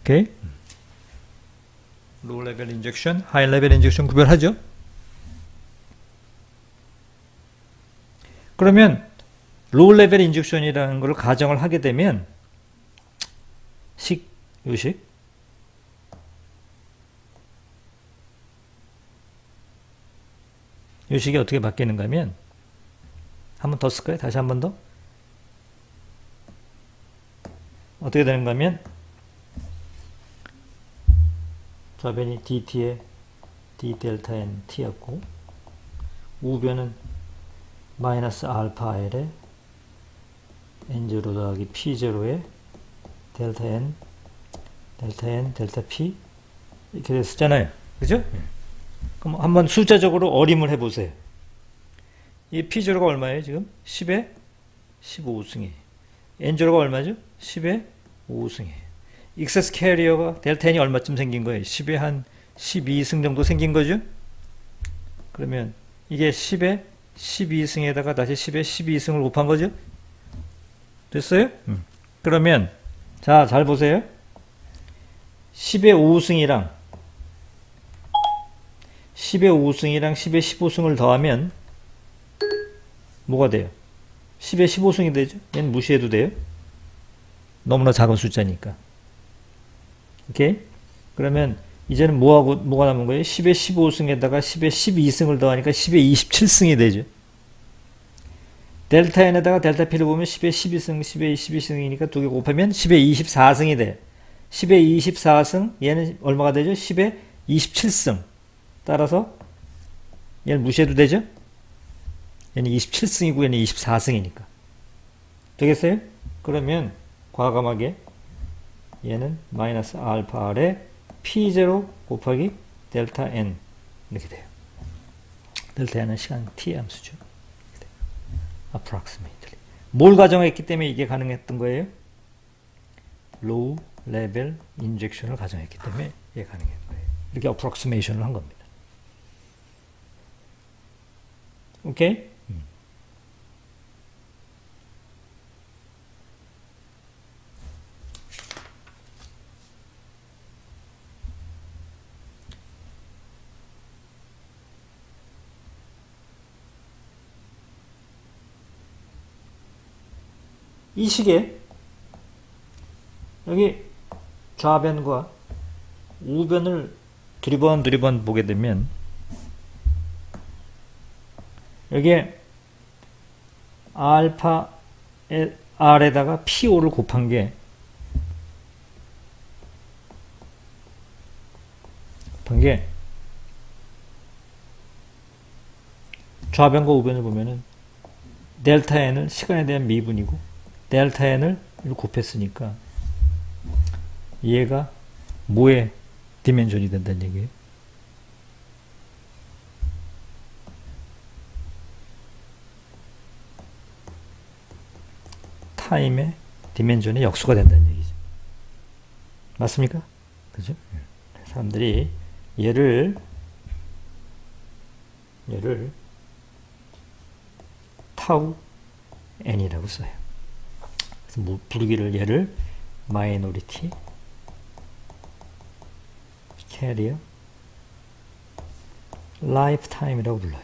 오케이? 로우 레벨 인젝션, 하이 레벨 인젝션 구별하죠? 그러면 로우 레벨 인젝션이라는 걸 가정을 하게 되면 요식 요식이 어떻게 바뀌는가 하면 한 번 더 쓸까요? 다시 한 번 더 어떻게 되는가 하면 좌변이 dt의 d 델타 n t였고 우변은 마이너스 알파 l에 n0 더하기 p0에 델타 n, 델타 p 이렇게 됐었잖아요. 그죠? 그럼 한번 숫자적으로 어림을 해보세요. 이 p0가 얼마예요? 지금 10에 15승이에요. n0가 얼마죠? 10에 5승이에요. 익세스 캐리어가 델타 n이 얼마쯤 생긴 거예요? 10에 한 12승 정도 생긴 거죠? 그러면 이게 10에 12승에다가 다시 10에 12승을 곱한 거죠? 됐어요? 그러면 자, 잘 보세요. 10의 5승이랑 10의 5승이랑 10의 15승을 더하면 뭐가 돼요? 10의 15승이 되죠? 얘는 무시해도 돼요? 너무나 작은 숫자니까. 오케이? 그러면 이제는 뭐가 남은 거예요? 10의 15승에다가 10의 12승을 더하니까 10의 27승이 되죠. 델타 n에다가 델타 p를 보면 10의 12승, 10의 22승이니까 두 개 곱하면 10의 24승이 돼. 10의 24승, 얘는 얼마가 되죠? 10의 27승. 따라서 얘는 무시해도 되죠? 얘는 27승이고 얘는 24승이니까. 되겠어요? 그러면 과감하게 얘는 마이너스 알파 R에 P0 곱하기 델타 N 이렇게 돼요. 델타는 시간 t의 함수죠. approximately. 뭘 가정했기 때문에 이게 가능했던 거예요? low level injection을 가정했기 때문에 이게 가능한 거예요. 이렇게 approximation을 한 겁니다. 오케이? 이 식에 여기 좌변과 우변을 두리번 보게 되면 여기에 알파 R에다가 P5를 곱한 게 좌변과 우변을 보면은 델타 n을 시간에 대한 미분이고 델타 n을 곱했으니까 얘가 뭐의 디멘전이 된다는 얘기예요? 타임의 디멘전의 역수가 된다는 얘기죠. 맞습니까? 그죠? 사람들이 얘를 타우 n이라고 써요. 그래서 부르기를 얘를 마이너리티 캐리어 라이프타임이라고 불러요.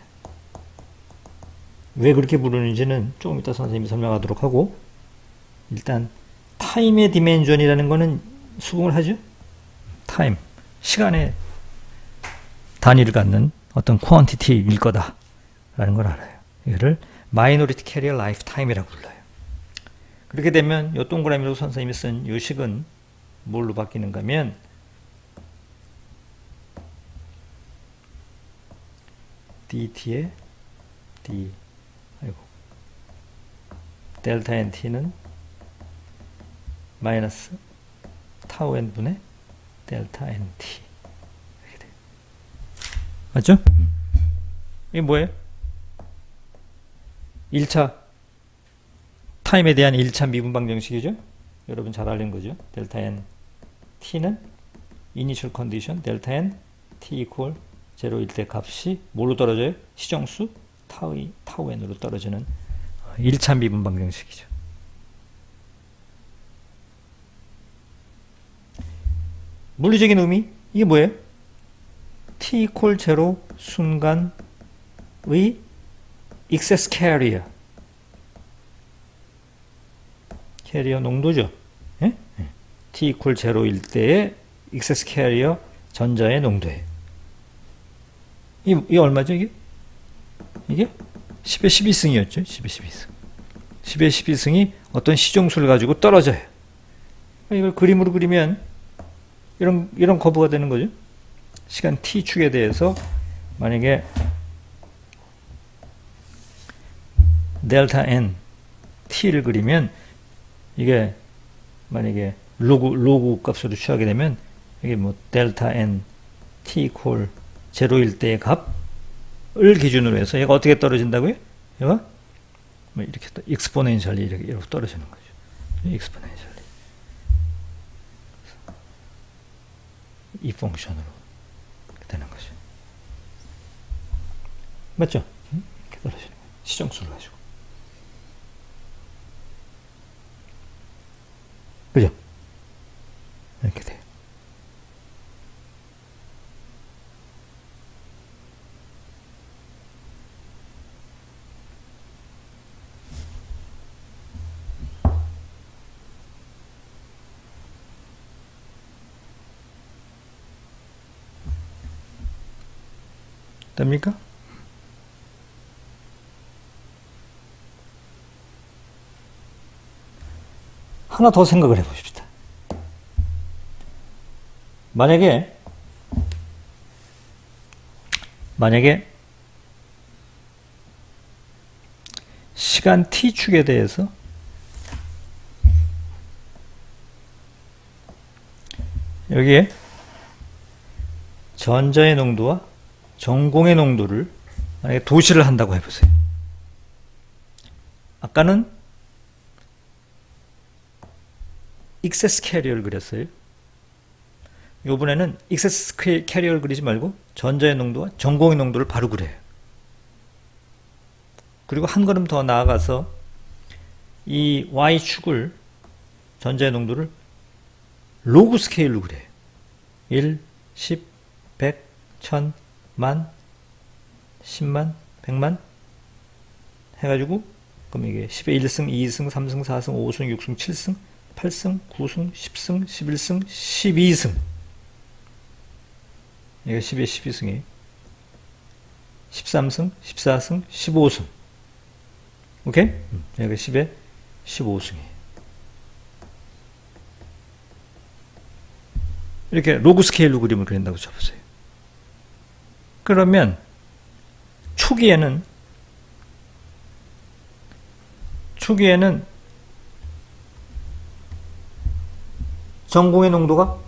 왜 그렇게 부르는지는 조금 이따 선생님이 설명하도록 하고, 일단 타임의 디멘전이라는 거는 수긍을 하죠. 타임, 시간의 단위를 갖는 어떤 퀀티티일 거다라는 걸 알아요. 이거를 마이너리티 캐리어 라이프타임이라고 불러요. 그렇게 되면 이 동그라미로 선생님이 쓴 이 식은 뭘로 바뀌는가 하면 dt의 d, 델타 nt는 마이너스 타우 n분의 델타 nt 이렇게 돼요. 맞죠? 이게 뭐예요? 1차 타임에 대한 1차 미분 방정식이죠. 여러분 잘 알는 거죠. 델타 n t는 이니셜 컨디션 델타 n t 이퀄 0일 때 값이 뭘로 떨어져요? 시정수 타우 n으로 떨어지는 1차 미분 방정식이죠. 물리적인 의미 이게 뭐예요? t 이퀄 0 순간의 excess 캐리어 농도죠. 예? t 이퀄 0일 때의 excess 캐리어 전자의 농도예요. 이게 얼마죠, 이게? 이게 10의 12승이었죠. 10의 12승. 10의 12승이 어떤 시정수를 가지고 떨어져요. 이걸 그림으로 그리면 이런 커브가 되는 거죠. 시간 t축에 대해서 만약에 델타 n t를 그리면 이게 만약에 로그 값으로 취하게 되면 이게 뭐 델타 n t 이퀄 0일 때의 값을 기준으로 해서 얘가 어떻게 떨어진다고요? 얘가 뭐 이렇게 익스포넨셜리 이렇게 떨어지는 거죠. 익스포넨셜리. 이 펑션으로 되는 거죠. 맞죠? 이렇게 떨어지는 거예요. 시정수를 가지고. 그죠? 이렇게 돼요. 됩니까? 하나 더 생각을 해봅시다. 만약에 시간 t축에 대해서 여기에 전자의 농도와 전공의 농도를 만약에 도시를 한다고 해보세요. 아까는 익세스 캐리어를 그렸어요. 이번에는 익세스 캐리어를 그리지 말고 전자의 농도와 전공의 농도를 바로 그려요. 그리고 한 걸음 더 나아가서 이 Y축을 전자의 농도를 로그 스케일로 그려요. 1, 10, 100, 1000, 만, 10만, 100만 해가지고 그럼 이게 10의 1승, 2승, 3승, 4승, 5승, 6승, 7승, 8승, 9승, 10승, 11승, 12승. 이게 10의 12승이에요. 13승, 14승, 15승. 오케이? 여기가 10의 15승이에요. 이렇게 로그 스케일로 그림을 그린다고 쳐보세요. 그러면 초기에는 전공의 농도가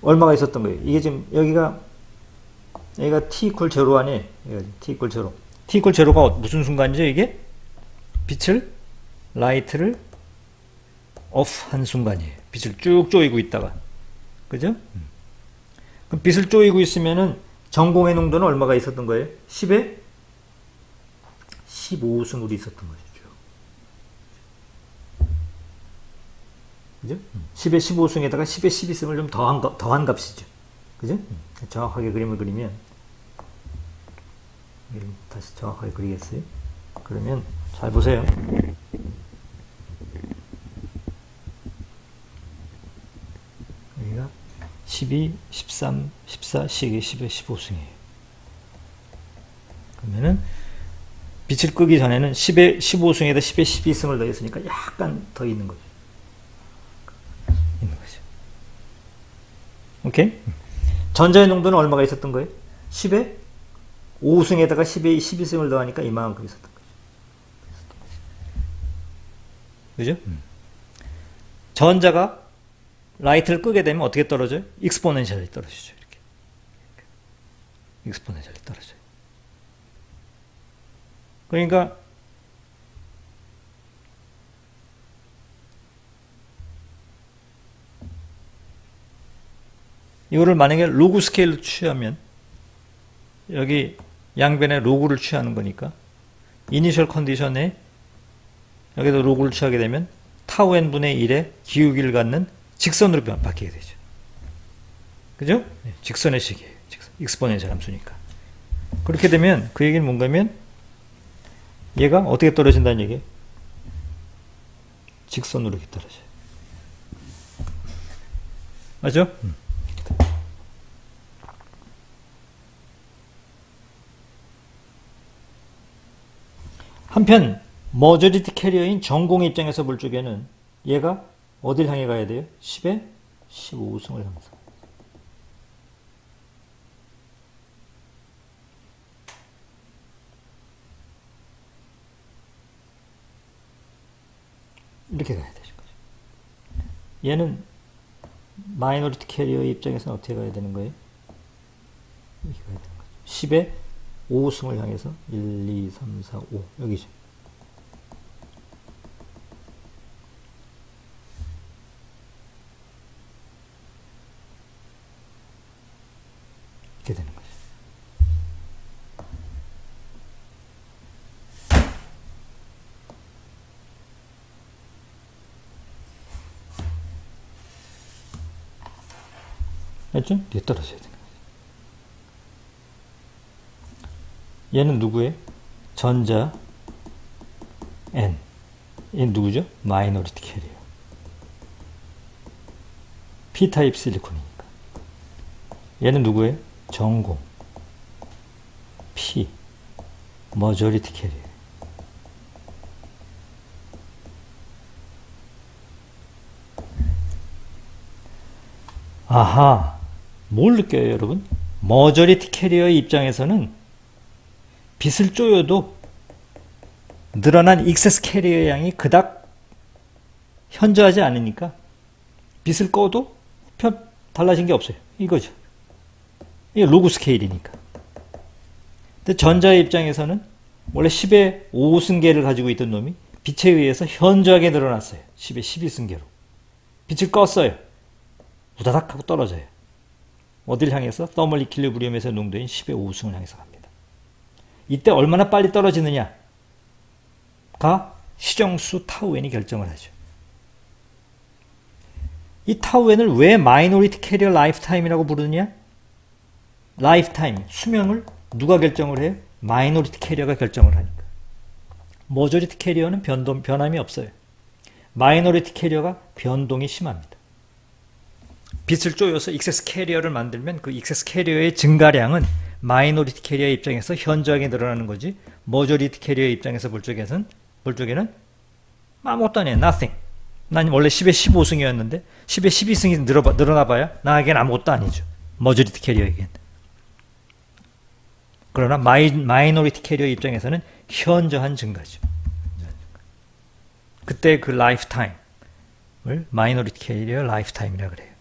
얼마가 있었던 거예요. 이게 지금 여기가 t 이퀄 0 아니에요. t 이퀄 0. t 이퀄 0가 무슨 순간이죠? 이게 빛을 라이트를 오프 한 순간이에요. 빛을 쭉 쪼이고 있다가. 그죠? 그럼 빛을 쪼이고 있으면은 전공의 농도는 얼마가 있었던 거예요? 10에 15승으로 있었던 거죠. 그죠? 10에 15승에다가 10에 12승을 좀 더한 값이죠. 그죠? 정확하게 그림을 그리면, 다시 정확하게 그리겠어요? 그러면, 잘 보세요. 여기가 12, 13, 14, 12, 10에 15승이에요. 그러면은, 빛을 끄기 전에는 10에 15승에다 10에 12승을 더했으니까 약간 더 있는 거죠. 오케이? 전자의 농도는 얼마가 있었던 거예요? 10에 5승에다가 10에 12승을 더하니까 이만큼 있었던 거죠. 그죠? 전자가 라이트를 끄게 되면 어떻게 떨어져요? 익스포넨셜이 떨어지죠. 이렇게. 익스포넨셜이 떨어져요. 그러니까 이거를 만약에 로그 스케일로 취하면 여기 양변에 로그를 취하는 거니까 이니셜 컨디션에 여기도 로그를 취하게 되면 타우 n 분의 1의 기울기를 갖는 직선으로 바뀌게 되죠. 그죠? 직선의 식이에요. 익스포넨셜 함수니까. 그렇게 되면 그 얘기는 뭔가면 얘가 어떻게 떨어진다는 얘기예요? 직선으로 이렇게 떨어져요. 맞죠? 한편 머저리티 캐리어인 전공의 입장에서 볼 적에는 얘가 어딜 향해 가야 돼요? 10에 15승을 향해서. 이렇게 가야 되는 거죠. 얘는 마이너리티 캐리어의 입장에서는 어떻게 가야 되는 거예요? 이렇게 가야 되는 거죠. 10에 5승을 향해서 1, 2, 3, 4, 5 여기죠. 이렇게 되는 거죠. 알죠? 뒤에 떨어져야 되는 거죠. 얘는 누구예요? 전자 N. 얘는 누구죠? 마이너리티 캐리어. P타입 실리콘이니까. 얘는 누구예요? 전공. P. 머저리티 캐리어. 아하. 뭘 느껴요, 여러분? 머저리티 캐리어의 입장에서는 빛을 쪼여도 늘어난 익세스 캐리어 양이 그닥 현저하지 않으니까 빛을 꺼도 달라진 게 없어요. 이거죠. 이게 로그 스케일이니까. 근데 전자의 입장에서는 원래 10의 5승계를 가지고 있던 놈이 빛에 의해서 현저하게 늘어났어요. 10의 12승계로. 빛을 껐어요. 우다닥 하고 떨어져요. 어딜 향해서? 더멀 이퀄리브리엄에서 농도인 10의 5승을 향해서 갑니다. 이때 얼마나 빨리 떨어지느냐가 시정수 타우엔이 결정을 하죠. 이 타우엔을 왜 마이너리티 캐리어 라이프타임이라고 부르느냐? 라이프타임, 수명을 누가 결정을 해요? 마이너리티 캐리어가 결정을 하니까. 머저리티 캐리어는 변함이 없어요. 마이너리티 캐리어가 변동이 심합니다. 빛을 쪼여서 익세스 캐리어를 만들면 그 익세스 캐리어의 증가량은 마이너리티 캐리어 입장에서 현저하게 늘어나는 거지, 머저리티 캐리어 입장에서 볼 적에는 아무것도 아니에요. nothing. 난 원래 10에 15승이었는데 10에 12승이 늘어나봐야 나에겐 아무것도 아니죠. 머저리티 캐리어에겐. 그러나 마이너리티 캐리어 입장에서는 현저한 증가죠. 그때 그 라이프타임을 마이너리티 캐리어 라이프타임이라고 그래요.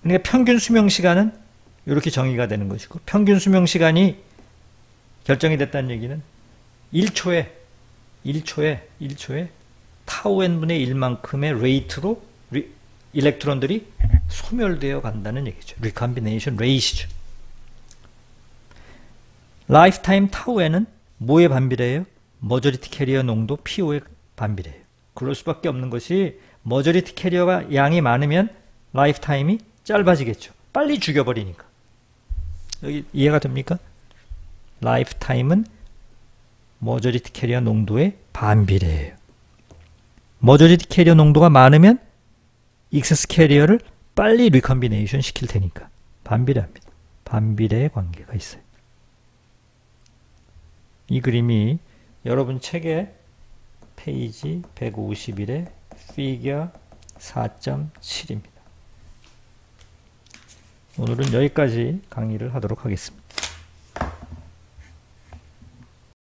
그러니까 평균 수명 시간은 이렇게 정의가 되는 것이고, 평균 수명 시간이 결정이 됐다는 얘기는 1초에 타우엔분의 1만큼의 레이트로 일렉트론들이 소멸되어 간다는 얘기죠. 리컴비네이션 레이시죠. 라이프타임 타우엔은 뭐에 반비례해요? 머저리티 캐리어 농도 PO에 반비례해요. 그럴 수밖에 없는 것이, 머저리티 캐리어가 양이 많으면 라이프타임이 짧아지겠죠. 빨리 죽여버리니까. 여기 이해가 됩니까? 라이프타임은 머저리티 캐리어 농도에 반비례해요. 머저리티 캐리어 농도가 많으면 익세스 캐리어를 빨리 리컴비네이션 시킬 테니까 반비례합니다. 반비례의 관계가 있어요. 이 그림이 여러분 책의 페이지 151의 피겨 4.7입니다. 오늘은 여기까지 강의를 하도록 하겠습니다.